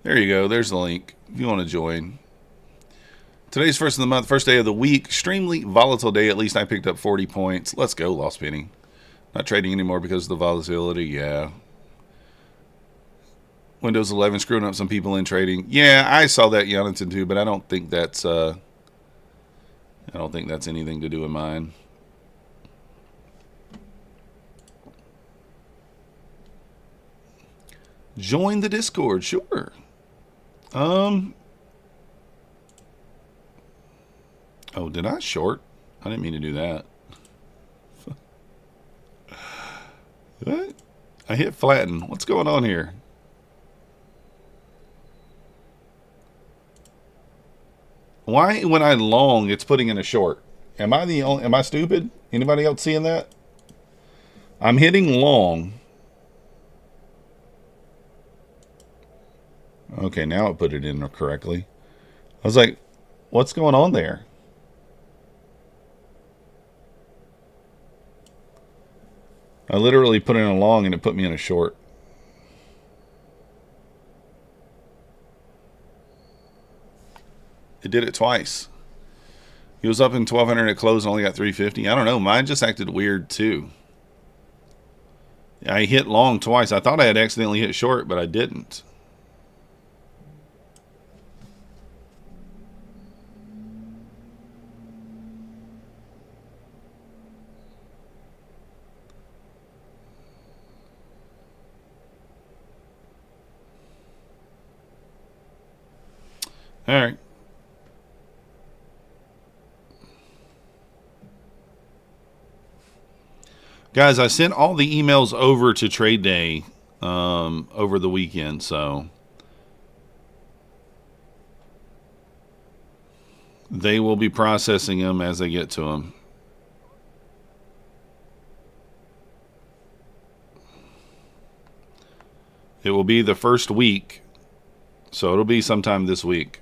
There you go. There's the link if you want to join. Today's first of the month, first day of the week. Extremely volatile day. At least I picked up 40 points. Let's go, Lost Penny. Not trading anymore because of the volatility. Yeah. Windows 11 screwing up some people in trading. Yeah, I saw that, Jonathan, too, but I don't think that's anything to do with mine. Join the Discord, sure. Oh, did I short? I didn't mean to do that. What? I hit flatten. What's going on here? Why, when I long, it's putting in a short? Am I stupid? Anybody else seeing that? I'm hitting long. Okay, now it put it in correctly. I was like, what's going on there? I literally put in a long and it put me in a short. It did it twice. He was up in 1200 at close and only got 350. I don't know. Mine just acted weird too. I hit long twice. I thought I had accidentally hit short, but I didn't. All right. Guys, I sent all the emails over to Trade Day over the weekend, so they will be processing them as they get to them. It will be the first week, so it'll be sometime this week.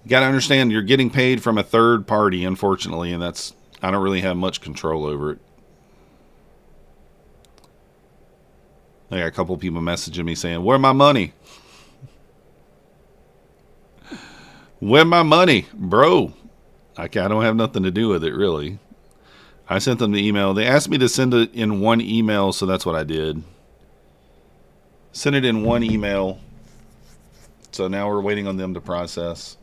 You got to understand, you're getting paid from a third party, unfortunately, and I don't really have much control over it. I got a couple people messaging me saying, "Where's my money? Where's my money, bro?" I don't have nothing to do with it, really. I sent them the email. They asked me to send it in one email, so that's what I did. Send it in one email. So now we're waiting on them to process.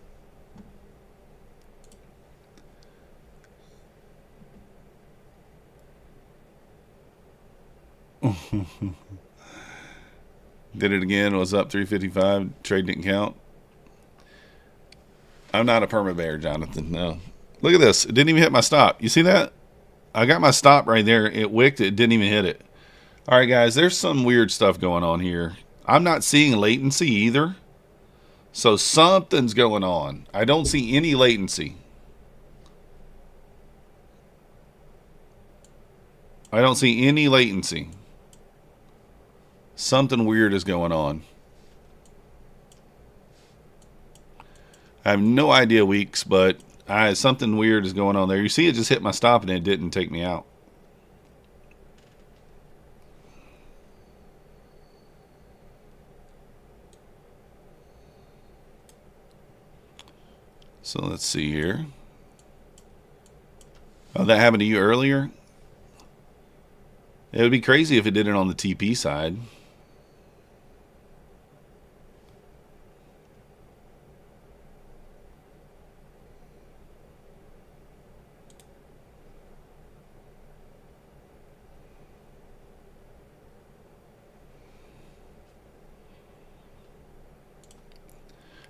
Did it again. Was up 355. Trade didn't count. I'm not a perma bear, Jonathan. No. Look at this. It didn't even hit my stop. You see that? I got my stop right there. It wicked. It didn't even hit it. All right, guys. There's some weird stuff going on here. I'm not seeing latency either. So something's going on. I don't see any latency. I don't see any latency. Something weird is going on. I have no idea, Weeks, but something weird is going on there. You see it just hit my stop and it didn't take me out. So let's see here. Oh, that happened to you earlier? It would be crazy if it did it on the TP side.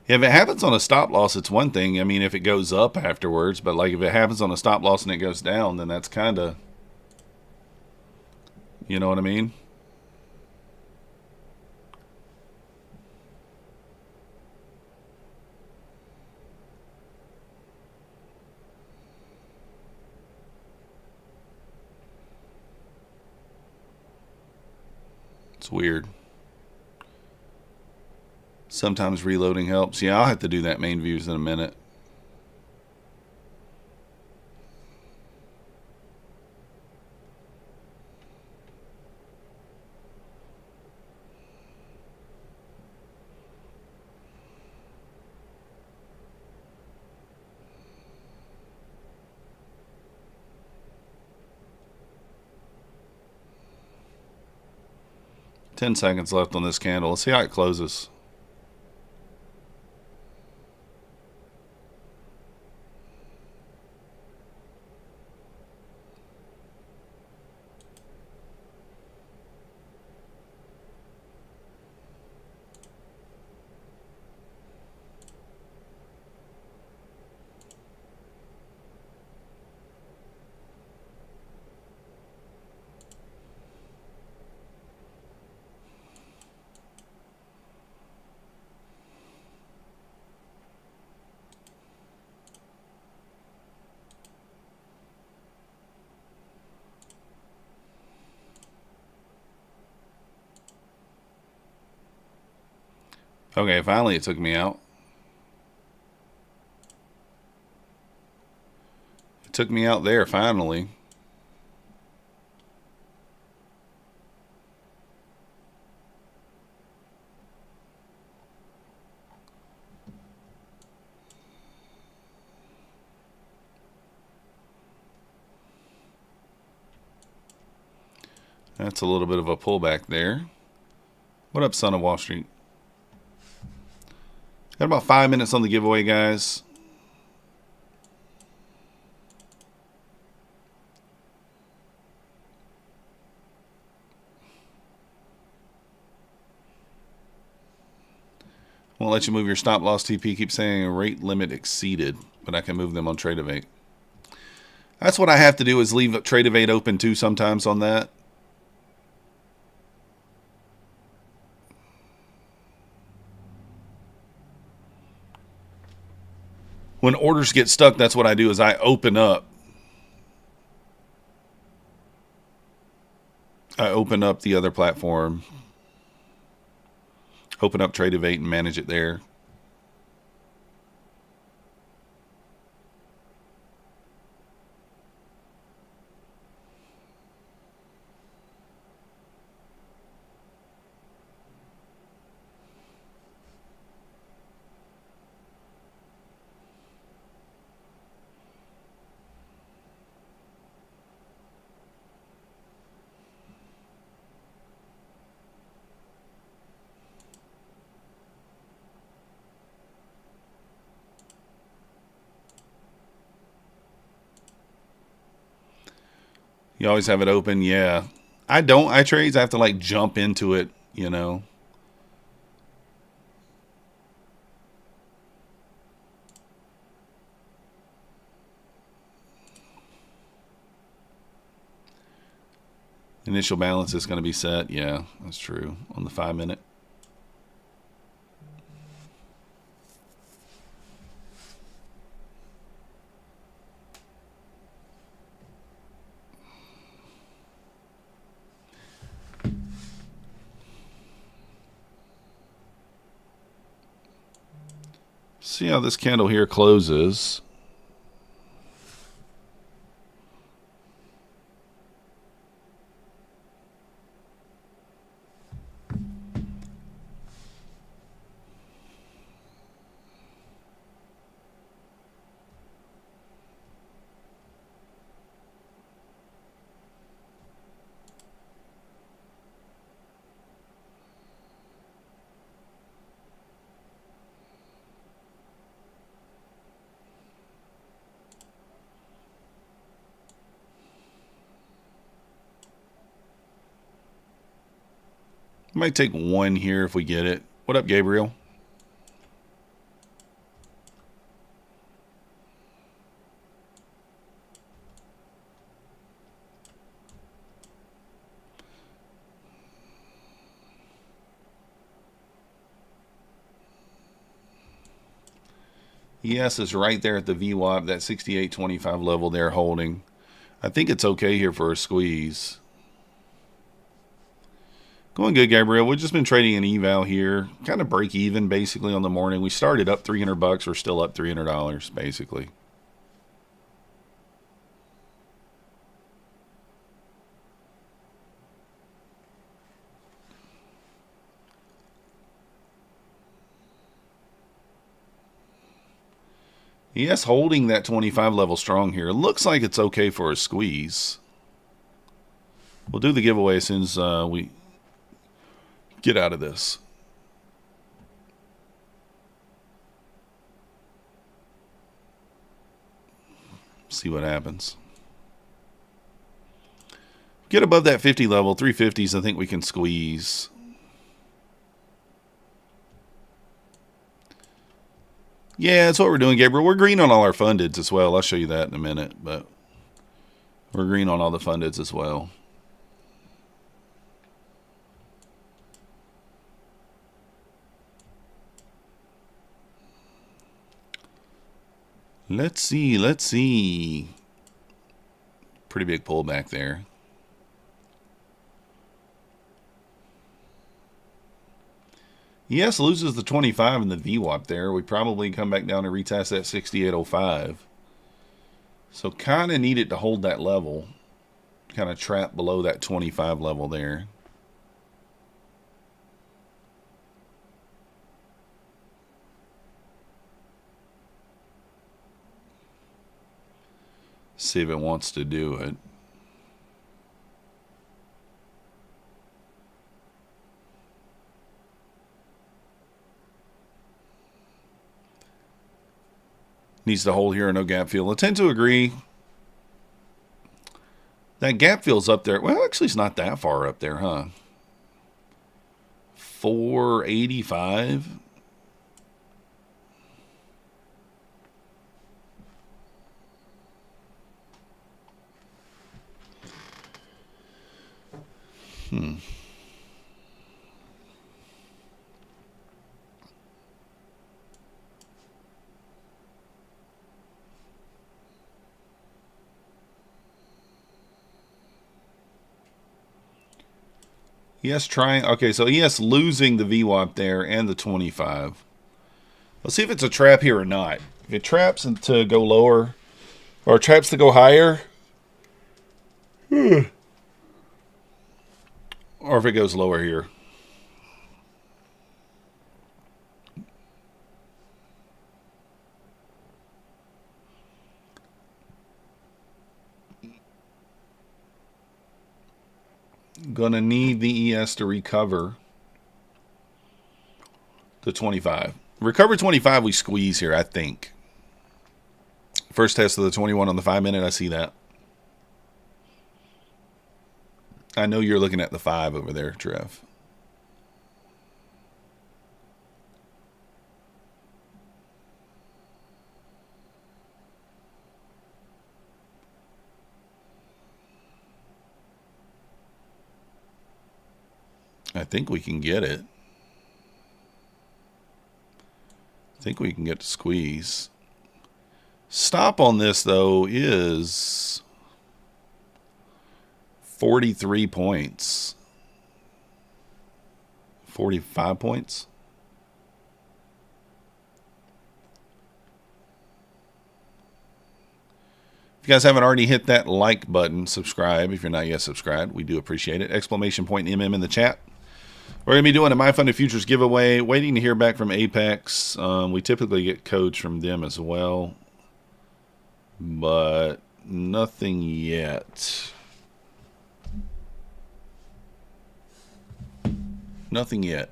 If it happens on a stop loss, it's one thing. I mean, if it goes up afterwards, but like if it happens on a stop loss and it goes down, then that's kind of, you know what I mean? It's weird. Sometimes reloading helps. Yeah, I'll have to do that main views in a minute. Ten seconds left on this candle. Let's see how it closes. Okay, finally it took me out. It took me out there, finally. That's a little bit of a pullback there. What up, son of Wall Street? Got about 5 minutes on the giveaway, guys. Won't let you move your stop loss TP. Keep saying a rate limit exceeded, but I can move them on Trade Evade. That's what I have to do, is leave Trade Evade open too sometimes on that. When orders get stuck, that's what I do, is I open up. I open up the other platform. Open up Trade Evade and manage it there. You always have it open, yeah. I don't. I trades. I have to like jump into it, you know. Initial balance is going to be set. Yeah, that's true. On the 5 minute. See how this candle here closes. Might take one here if we get it. What up, Gabriel? ES is right there at the VWAP, that 68.25 level there holding. I think it's okay here for a squeeze. Going good, Gabriel. We've just been trading an eval here. Kind of break even, basically, on the morning. We started up $300. We're still up $300, basically. Yes, holding that 25 level strong here. Looks like it's okay for a squeeze. We'll do the giveaway as soon as we get out of this. See what happens. Get above that 50 level, 350s, I think we can squeeze. Yeah, that's what we're doing, Gabriel. We're green on all our fundeds as well. I'll show you that in a minute, but we're green on all the fundeds as well. Let's see. Pretty big pullback there. Yes, loses the 25 in the VWAP there. We probably come back down and retest that 68.05. So kind of need it to hold that level. Kind of trap below that 25 level there. See if it wants to do it. Needs to hold here, no gap fill. I tend to agree. That gap fill's up there. Well, actually, it's not that far up there, huh? 485. ES trying. Okay, so ES losing the VWAP there and the 25. Let's see if it's a trap here or not. If it traps to go lower, or traps to go higher, or if it goes lower here. Gonna need the ES to recover the 25. Recover 25, we squeeze here, I think. First test of the 21 on the 5-minute, I see that. I know you're looking at the 5 over there, Trev. I think we can get it. I think we can get to squeeze. Stop on this, though, is 43 points. 45 points. If you guys haven't already hit that like button, subscribe. If you're not yet subscribed, we do appreciate it. Exclamation point MM in the chat. We're going to be doing a My Funded Futures giveaway. Waiting to hear back from Apex. We typically get codes from them as well. But nothing yet. Nothing yet.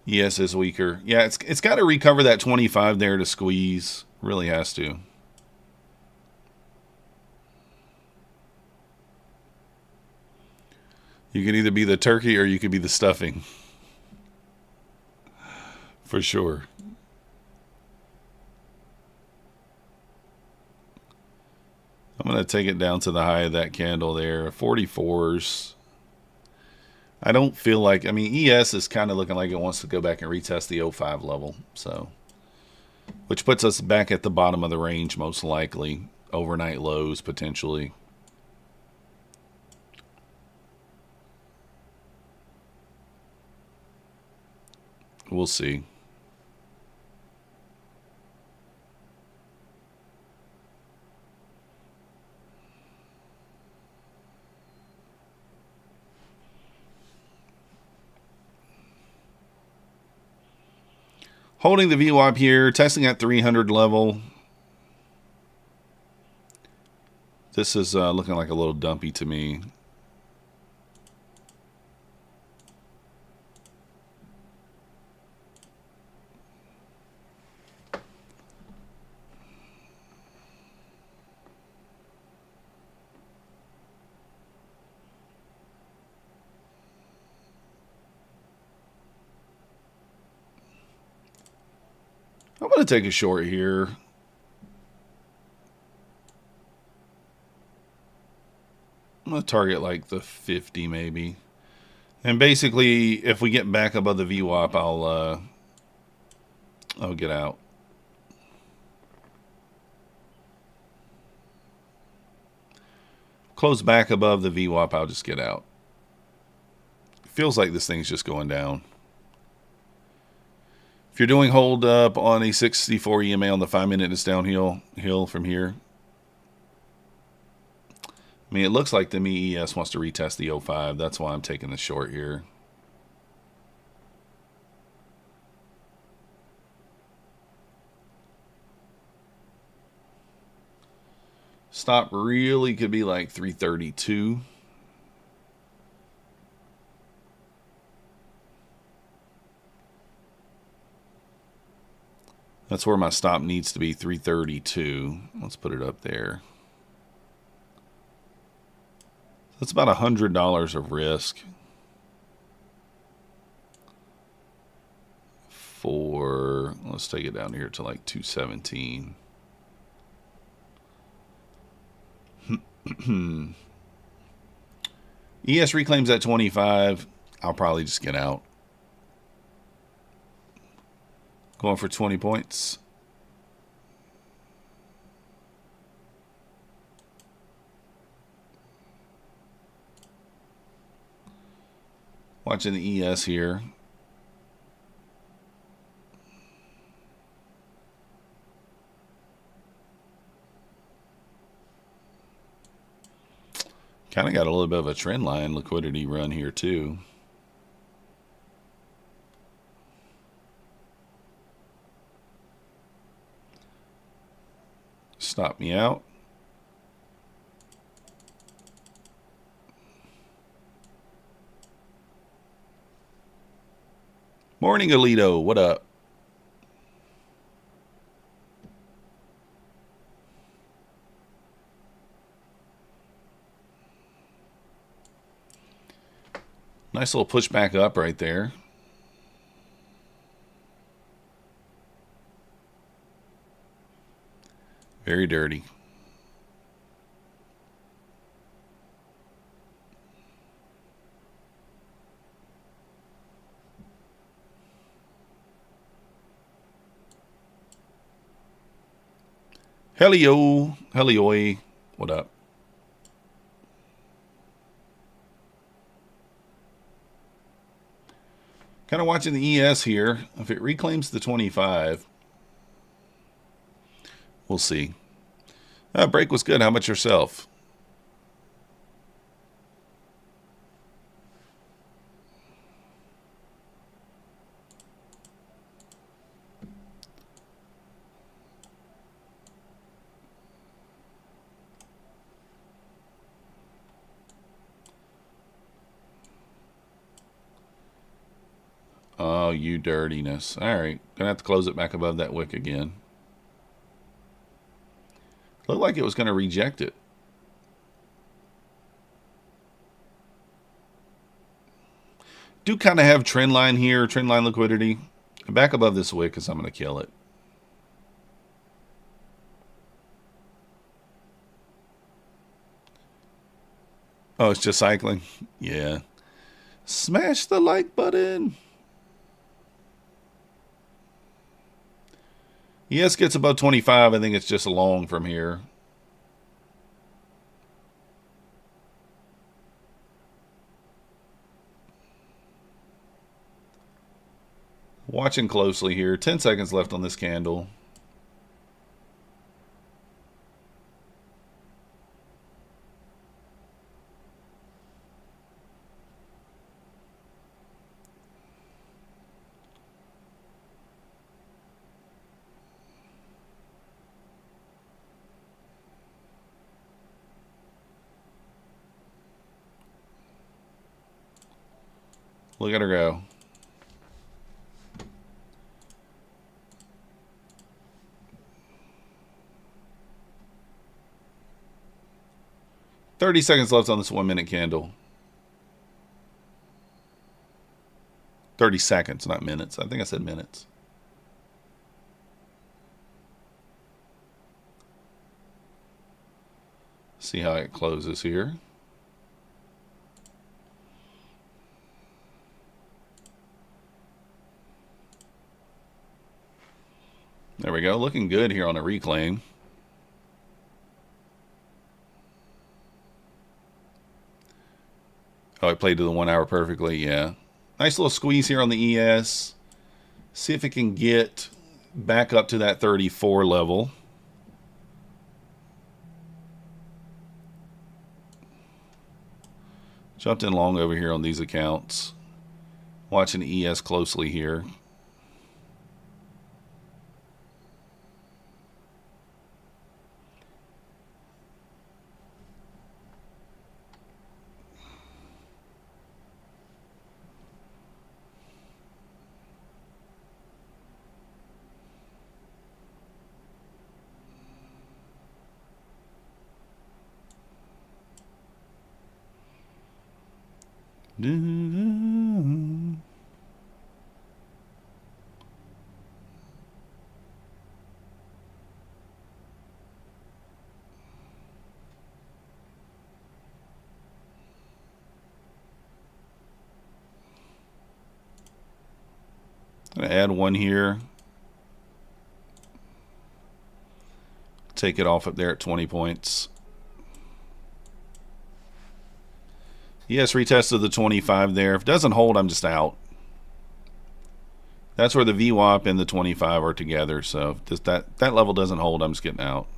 Yes, is weaker. Yeah, it's got to recover that 25 there to squeeze. Really has to. You can either be the turkey or you could be the stuffing. For sure. I'm going to take it down to the high of that candle there. 44s. I don't feel like, I mean, ES is kind of looking like it wants to go back and retest the 05 level. So, which puts us back at the bottom of the range, most likely. Overnight lows, potentially. We'll see. Holding the VWAP here, testing at 300 level. This is looking like a little dumpy to me. I'm going to take a short here. I'm going to target like the 50 maybe. And basically, if we get back above the VWAP, I'll get out. Close back above the VWAP, I'll just get out. Feels like this thing's just going down. If you're doing hold up on a 64 EMA on the 5-minute, it's downhill from here. I mean, it looks like the MES wants to retest the 05. That's why I'm taking the short here. Stop really could be like 332. That's where my stop needs to be, 332. Let's put it up there. That's about $100 of risk for, let's take it down here to like 217. ES reclaims at 25. I'll probably just get out. Going for 20 points. Watching the ES here. Kind of got a little bit of a trend line liquidity run here too. Stop me out. Morning, Alito. What up? Nice little push back up right there. Very dirty. Helio. Helioi. What up? Kind of watching the ES here. If it reclaims the 25, we'll see. Break was good. How about yourself? Oh, you dirtiness. All right. Gonna have to close it back above that wick again. Looked like it was going to reject it. Do kind of have trend line here, trend line liquidity. Back above this wick because I'm going to kill it. Oh, it's just cycling? Yeah. Smash the like button. ES gets above 25. I think it's just long from here. Watching closely here. 10 seconds left on this candle. Look at her go. $30 seconds left on this 1 minute candle. 30 seconds, not minutes. I think I said minutes. See how it closes here. There we go. Looking good here on a reclaim. Oh, I played to the 1 hour perfectly. Yeah. Nice little squeeze here on the ES. See if it can get back up to that 34 level. Jumped in long over here on these accounts. Watching ES closely here. Gonna add one here. Take it off up there at 20 points. Yes, retested the 25 there. If it doesn't hold, I'm just out. That's where the VWAP and the 25 are together. So if that level doesn't hold, I'm just getting out.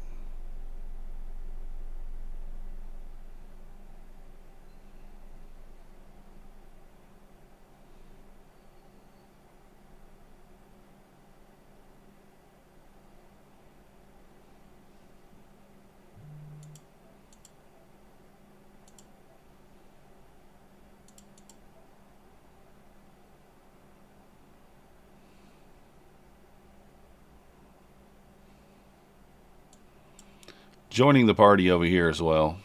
Joining the party over here as well.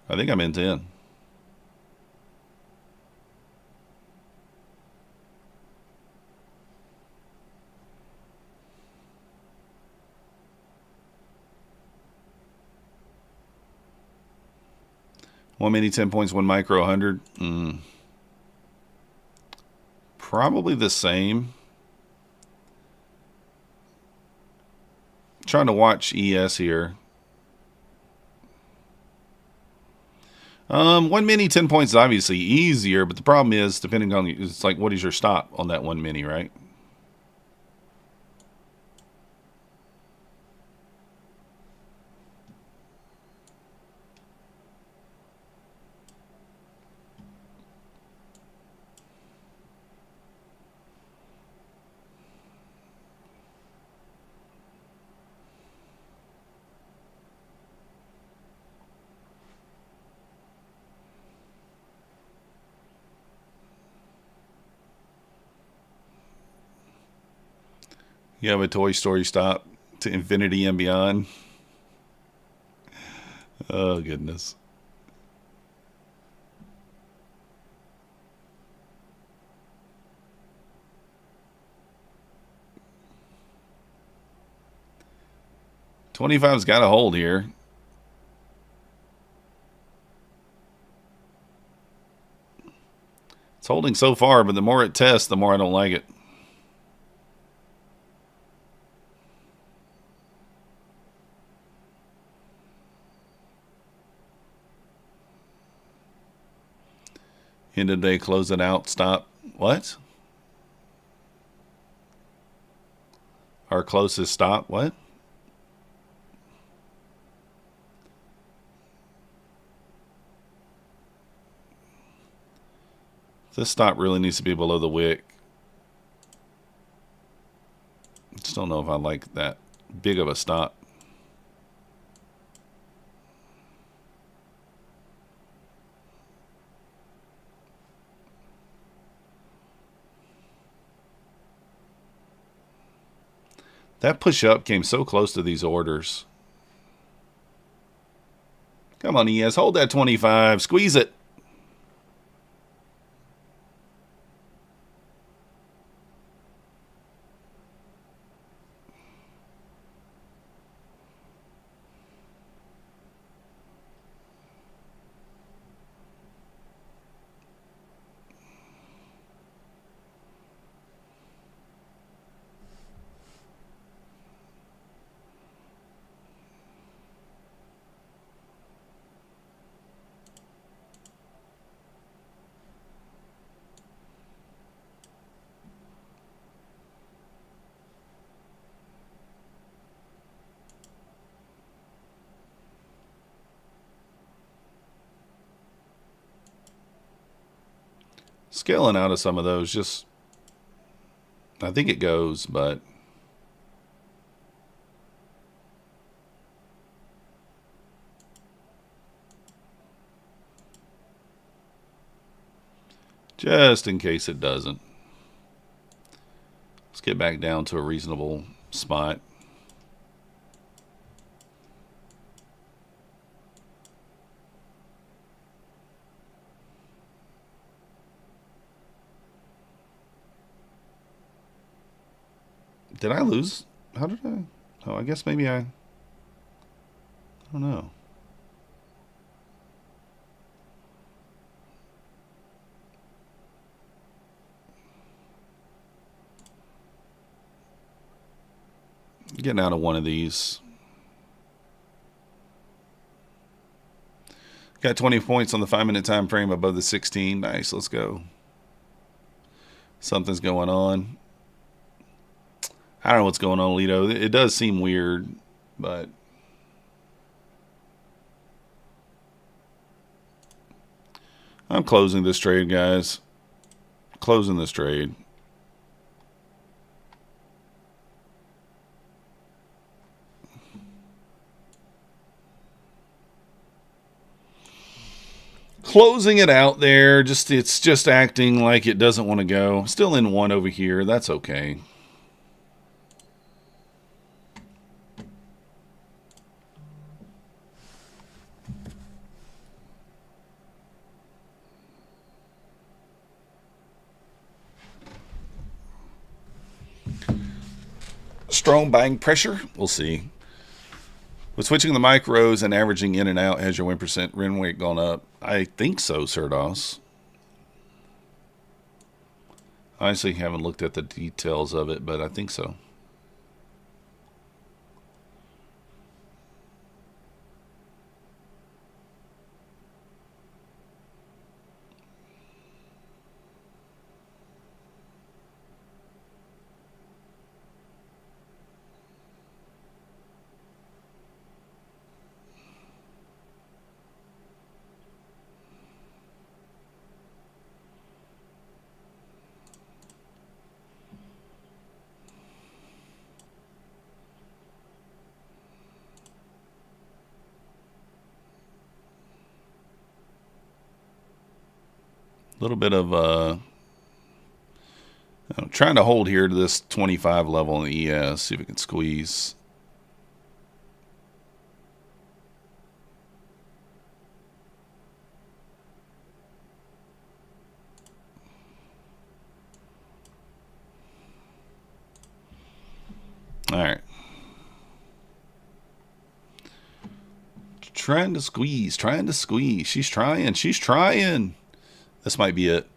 I think I'm in 10. One mini 10 points, one micro 100. Probably the same. Trying to watch ES here. One mini 10 points is obviously easier, but the problem is, depending on, it's like, what is your stop on that one mini, right? You have a Toy Story stop. to infinity and beyond. Oh, goodness. $25's got a hold here. It's holding so far, but the more it tests, the more I don't like it. End of the day, close it out, stop. What? Our closest stop, what? This stop really needs to be below the wick. Just don't know if I like that big of a stop. That push up came so close to these orders. Come on, ES, hold that 25, squeeze it. Scaling out of some of those, just, I think it goes, but just in case it doesn't. Let's get back down to a reasonable spot. Did I lose? How did I? Oh, I guess maybe I don't know. Getting out of one of these. Got 20 points on the 5-minute time frame above the 16. Nice, let's go. Something's going on. I don't know what's going on, Lito. It does seem weird, but I'm closing this trade, guys. Closing this trade. Closing it out there. It's just acting like it doesn't want to go. Still in one over here. That's okay. Strong buying pressure. We'll see. With switching the micros and averaging in and out, has your win rate gone up? I think so, Serdos. I honestly haven't looked at the details of it, but I think so. A little bit of I'm trying to hold here to this 25 level in the ES, see if we can squeeze. All right. Trying to squeeze, trying to squeeze. She's trying, she's trying. This might be it.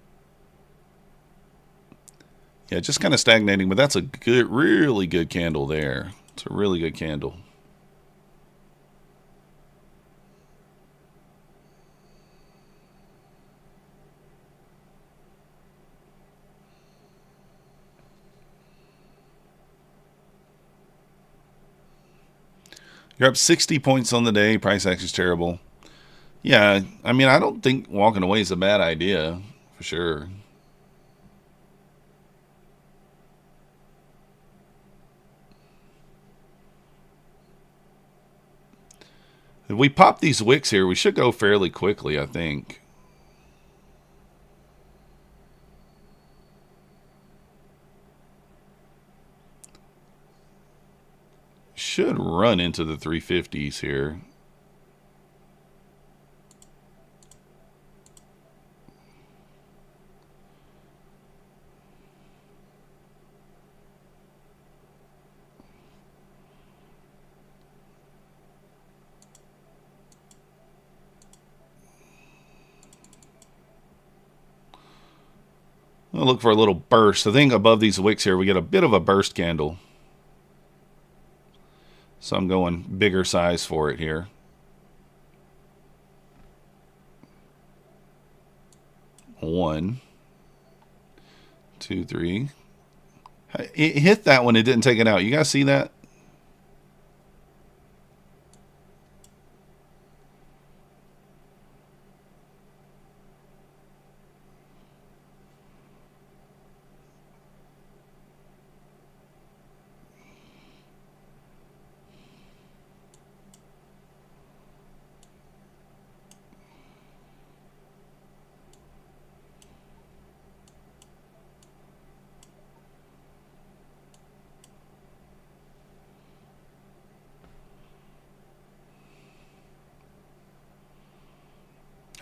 Yeah, just kind of stagnating, but that's a good, really good candle there. It's a really good candle. You're up 60 points on the day. Price action is terrible. Yeah, I mean, I don't think walking away is a bad idea, for sure. If we pop these wicks here, we should go fairly quickly, I think. Should run into the 350s here. I'll look for a little burst. I think above these wicks here, we get a bit of a burst candle. So I'm going bigger size for it here. One, two, three. It hit that one. It didn't take it out. You guys see that?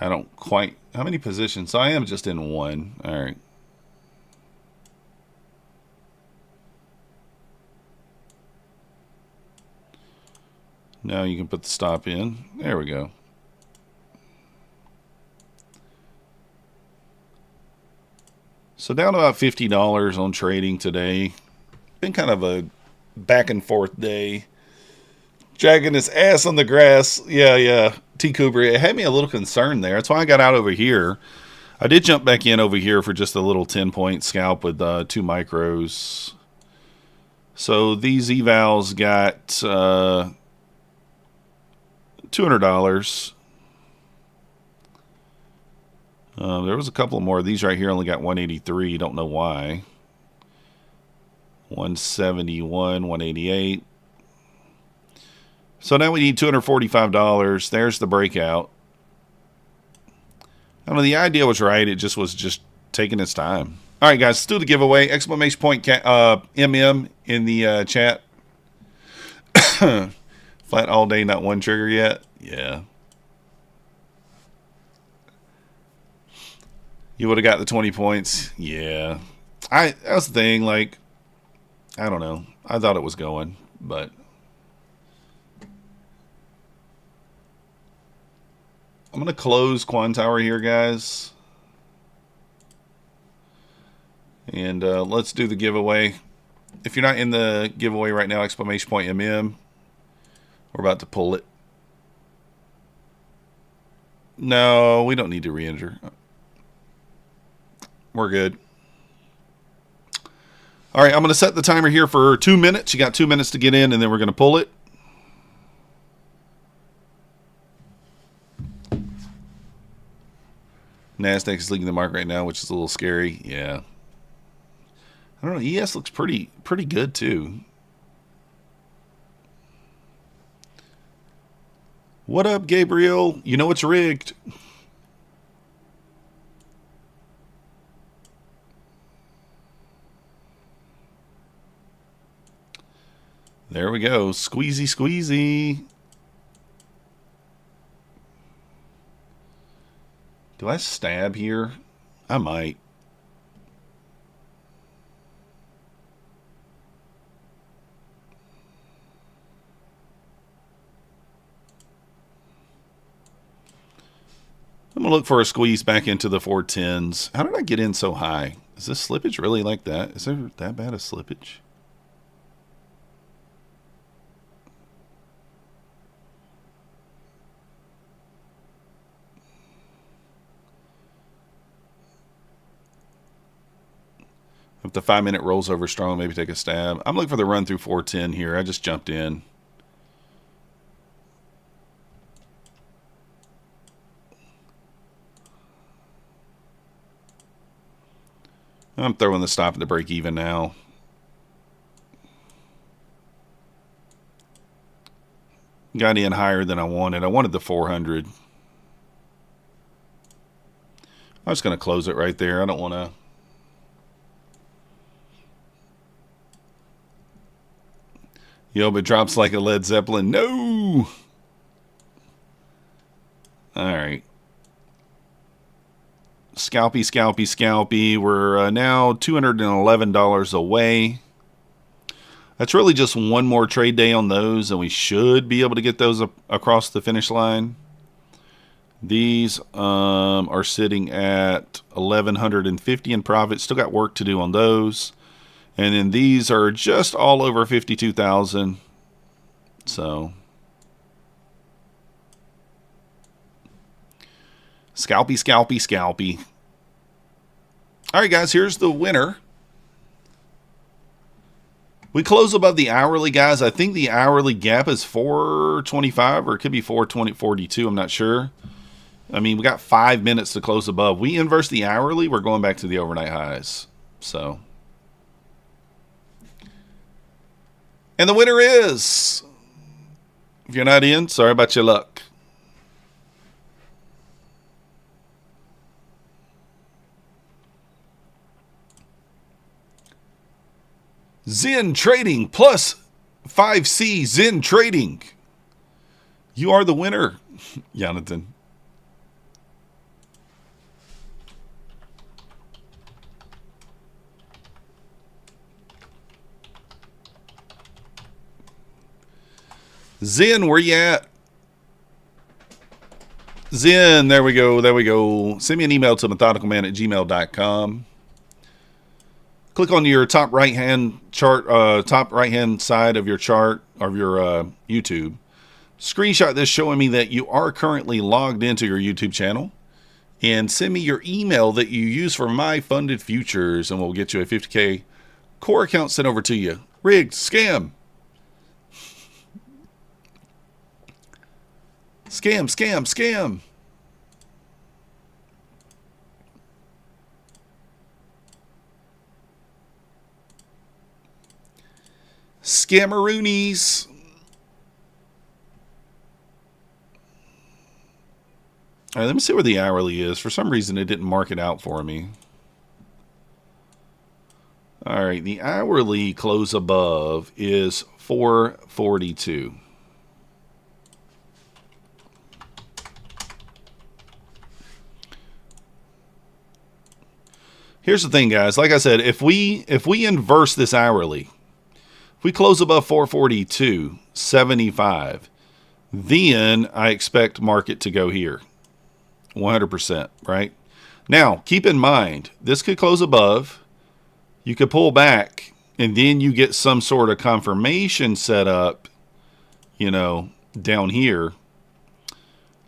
I don't quite... How many positions? So I am just in one. All right. Now you can put the stop in. There we go. So down about $50 on trading today. Been kind of a back and forth day. Dragging his ass on the grass. Yeah. T. Cooper, it had me a little concerned there. That's why I got out over here. I did jump back in over here for just a little 10-point scalp with 2 micros. So these evals got $200. There was a couple more. These right here only got 183. Don't know why. 171, 188. So now we need $245. There's the breakout. I don't know. The idea was right. It just was taking its time. All right, guys. Let's do the giveaway. Exclamation point MM in the chat. Flat all day, not one trigger yet. Yeah. You would have got the 20 points. Yeah. That was the thing. Like, I don't know. I thought it was going, but I'm going to close Quan Tower here, guys. And let's do the giveaway. If you're not in the giveaway right now, exclamation point MM. We're about to pull it. No, we don't need to re-enter. We're good. All right, I'm going to set the timer here for 2 minutes. You got 2 minutes to get in, and then we're going to pull it. Nasdaq is leading the market right now, which is a little scary. Yeah. I don't know. ES looks pretty good, too. What up, Gabriel? You know it's rigged. There we go. Squeezy, squeezy. Do I stab here? I might. I'm going to look for a squeeze back into the 410s. How did I get in so high? Is this slippage really like that? Is there that bad a slippage? If the 5-minute rolls over strong, maybe take a stab. I'm looking for the run through 410 here. I just jumped in. I'm throwing the stop at the break even now. Got in higher than I wanted. I wanted the 400. I'm just going to close it right there. I don't want to. Yo, but drops like a Led Zeppelin. No! Alright. Scalpy, scalpy, scalpy. We're now $211 away. That's really just one more trade day on those, and we should be able to get those across the finish line. These are sitting at $1,150 in profit. Still got work to do on those. And then these are just all over 52,000. So scalpy, scalpy, scalpy. All right, guys, here's the winner. We close above the hourly, guys. I think the hourly gap is 425, or it could be 420.42. I'm not sure. I mean, we got 5 minutes to close above. We inverse the hourly, we're going back to the overnight highs. So, and the winner is, if you're not in, sorry about your luck. Zen Trading plus 5C Zen Trading. You are the winner, Jonathan. Zen, where you at? Zen, there we go, there we go. Send me an email to methodicalman@gmail.com. Click on your top right-hand chart, top right-hand side of your chart, of your YouTube. Screenshot this showing me that you are currently logged into your YouTube channel. And send me your email that you use for my funded futures, and we'll get you a 50K core account sent over to you. Rigged, scam. Scam, scam, scam. Scammeroonies. All right, let me see where the hourly is. For some reason, it didn't mark it out for me. All right, the hourly close above is 442. Here's the thing, guys. Like I said, if we inverse this hourly, if we close above 442.75, then I expect market to go here. 100%, right? Now, keep in mind, this could close above. You could pull back, and then you get some sort of confirmation set up, you know, down here.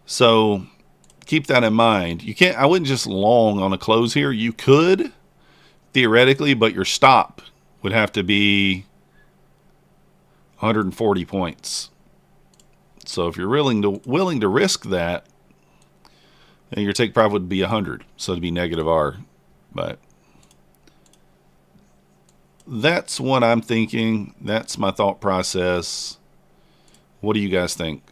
So keep that in mind. You can't, I wouldn't just long on a close here. You could, theoretically, but your stop would have to be 140 points. So if you're willing to risk that, then your take profit would be 100. So it'd be negative R. But that's what I'm thinking. That's my thought process. What do you guys think?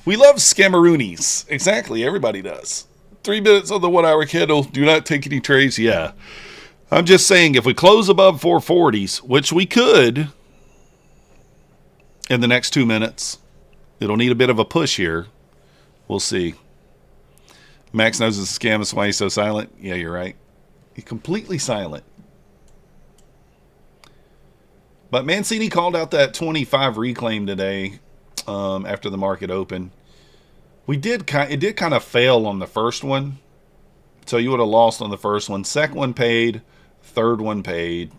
We love scammeroonies. Exactly. Everybody does. 3 minutes on the 1 hour candle. Do not take any trades. Yeah. I'm just saying, if we close above 440s, which we could in the next 2 minutes, it'll need a bit of a push here. We'll see. Max knows it's a scam. That's why he's so silent. Yeah, you're right. He's completely silent. But Mancini called out that 25 reclaim today after the market opened. it did kind of fail on the first one. So you would have lost on the first one. Second one paid. Third one paid.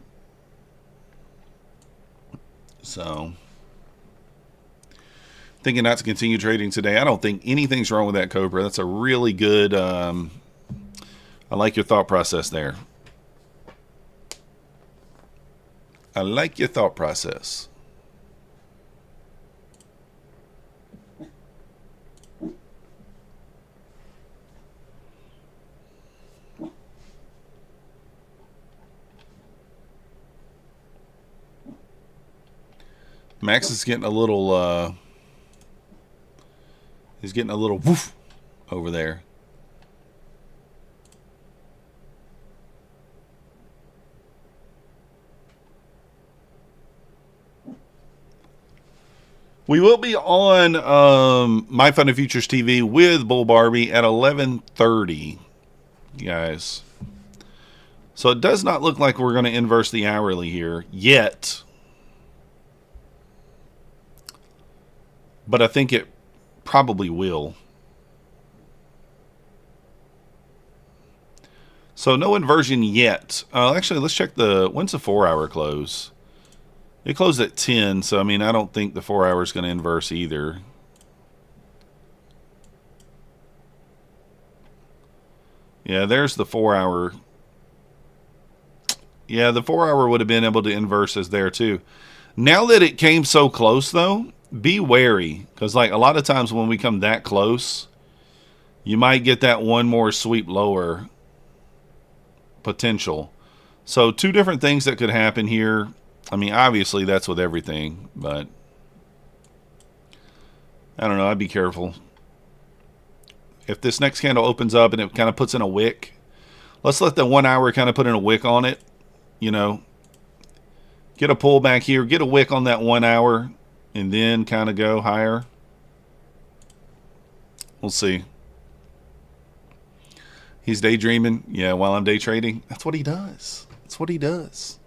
So, thinking not to continue trading today. I don't think anything's wrong with that, Cobra. That's a really good, I like your thought process there. I like your thought process. Max is getting a little, he's getting a little woof over there. We will be on My Fun and Futures TV with Bull Barbie at 11:30, guys. So it does not look like we're going to inverse the hourly here yet. But I think it probably will. So no inversion yet. Actually, let's check when's the 4-hour close? It closed at 10, so I mean, I don't think the 4 hour is going to inverse either. Yeah, there's the 4 hour. Yeah, the 4 hour would have been able to inverse as there too. Now that it came so close, though, be wary, because like a lot of times when we come that close, you might get that one more sweep lower potential. So two different things that could happen here. I mean, obviously that's with everything, but I don't know. I'd be careful. If this next candle opens up and it kind of puts in a wick, let's let the 1 hour kind of put in a wick on it. You know, get a pullback here, get a wick on that 1 hour, and then kind of go higher. We'll see. He's daydreaming. Yeah, while I'm day trading. That's what he does. That's what he does.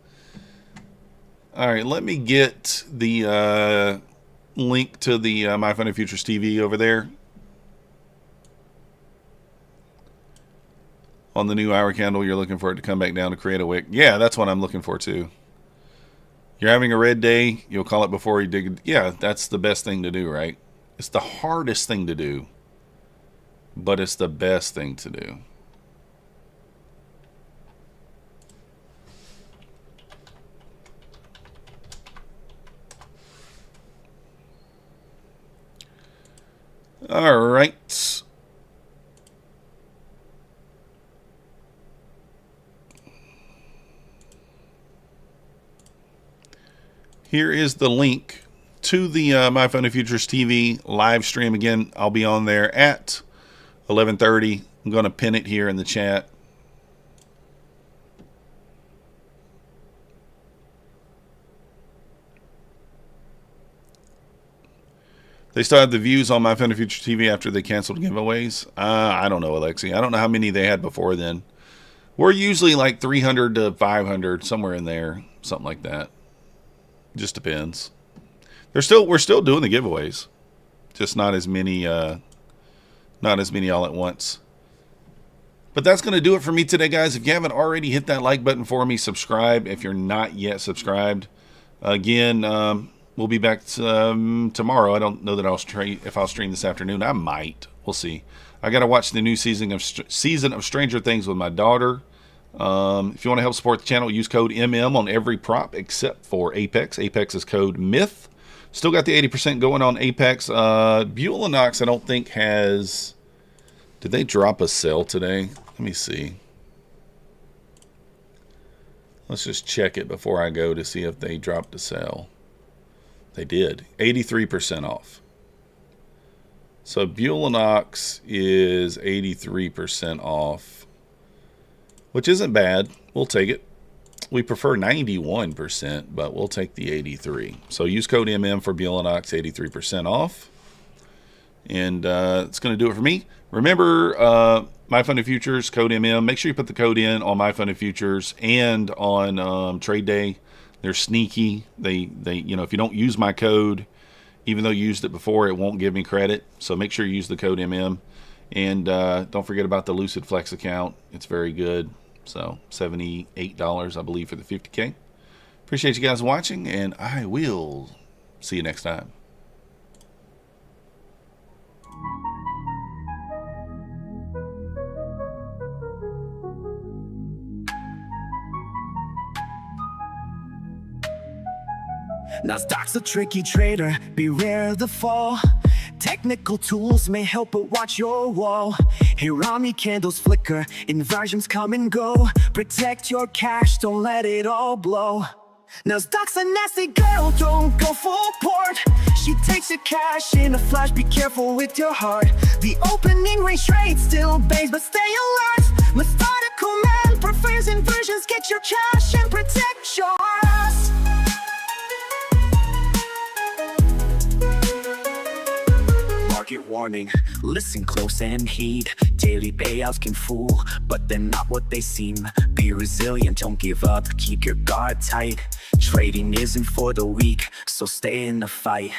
All right, let me get the link to the My Fun and Futures TV over there. On the new hour candle, you're looking for it to come back down to create a wick. Yeah, that's what I'm looking for too. You're having a red day, you'll call it before you dig. Yeah, that's the best thing to do, right? It's the hardest thing to do, but it's the best thing to do. All right. Here is the link to the My Fun and Futures TV live stream. Again, I'll be on there at 11:30. I'm going to pin it here in the chat. They still have the views on My Fun and Futures TV after they canceled giveaways. I don't know, Alexi. I don't know how many they had before then. We're usually like 300 to 500, somewhere in there, something like that. Just depends. We're still doing the giveaways, just not as many all at once. But that's going to do it for me today, guys. If you haven't already, hit that like button for me. Subscribe if you're not yet subscribed. Again, we'll be back tomorrow. I don't know that if I'll stream this afternoon. I might. We'll see. I got to watch the new season of Stranger Things with my daughter. If you want to help support the channel, use code MM on every prop except for Apex. Apex is code MYTH. Still got the 80% going on Apex. Buell and Ox, I don't think has... Did they drop a sell today? Let me see. Let's just check it before I go to see if they dropped a sell. They did. 83% off. So Buell and Ox is 83% off, which isn't bad. We'll take it. We prefer 91%, but we'll take the 83. So use code MM for Buell and Ox, 83% off. And it's going to do it for me. Remember, My Fun and Futures, code MM. Make sure you put the code in on My Fun and Futures and on Trade Day. They're sneaky. They if you don't use my code, Even though you used it before, it won't give me credit. So make sure you use the code MM. And don't forget about the Lucid Flex account. It's very good. So $78, I believe, for the 50K. Appreciate you guys watching, and I will see you next time. Nasdaq's a tricky trader, beware the fall. Technical tools may help, but watch your wall. Hirami candles flicker, inversions come and go. Protect your cash, don't let it all blow. Nasdaq's a nasty girl, don't go full port. She takes your cash in a flash, be careful with your heart. The opening range trade still bangs, but stay alert. Methodical man prefers inversions, get your cash and protect yours. Market warning, listen close and heed. Daily payouts can fool, but they're not what they seem. Be resilient, don't give up, keep your guard tight. Trading isn't for the weak, so stay in the fight.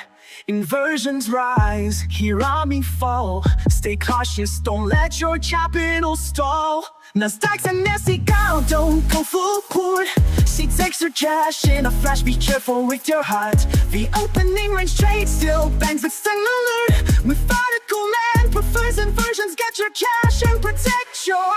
Inversions rise, Hirami fall. Stay cautious, don't let your capital stall. Nasdaq's a nasty girl, don't go full port. She takes her cash in a flash, be careful with your heart. The opening range trade still bangs, but stay alert. Methodical man prefers inversions, get your cash and protect your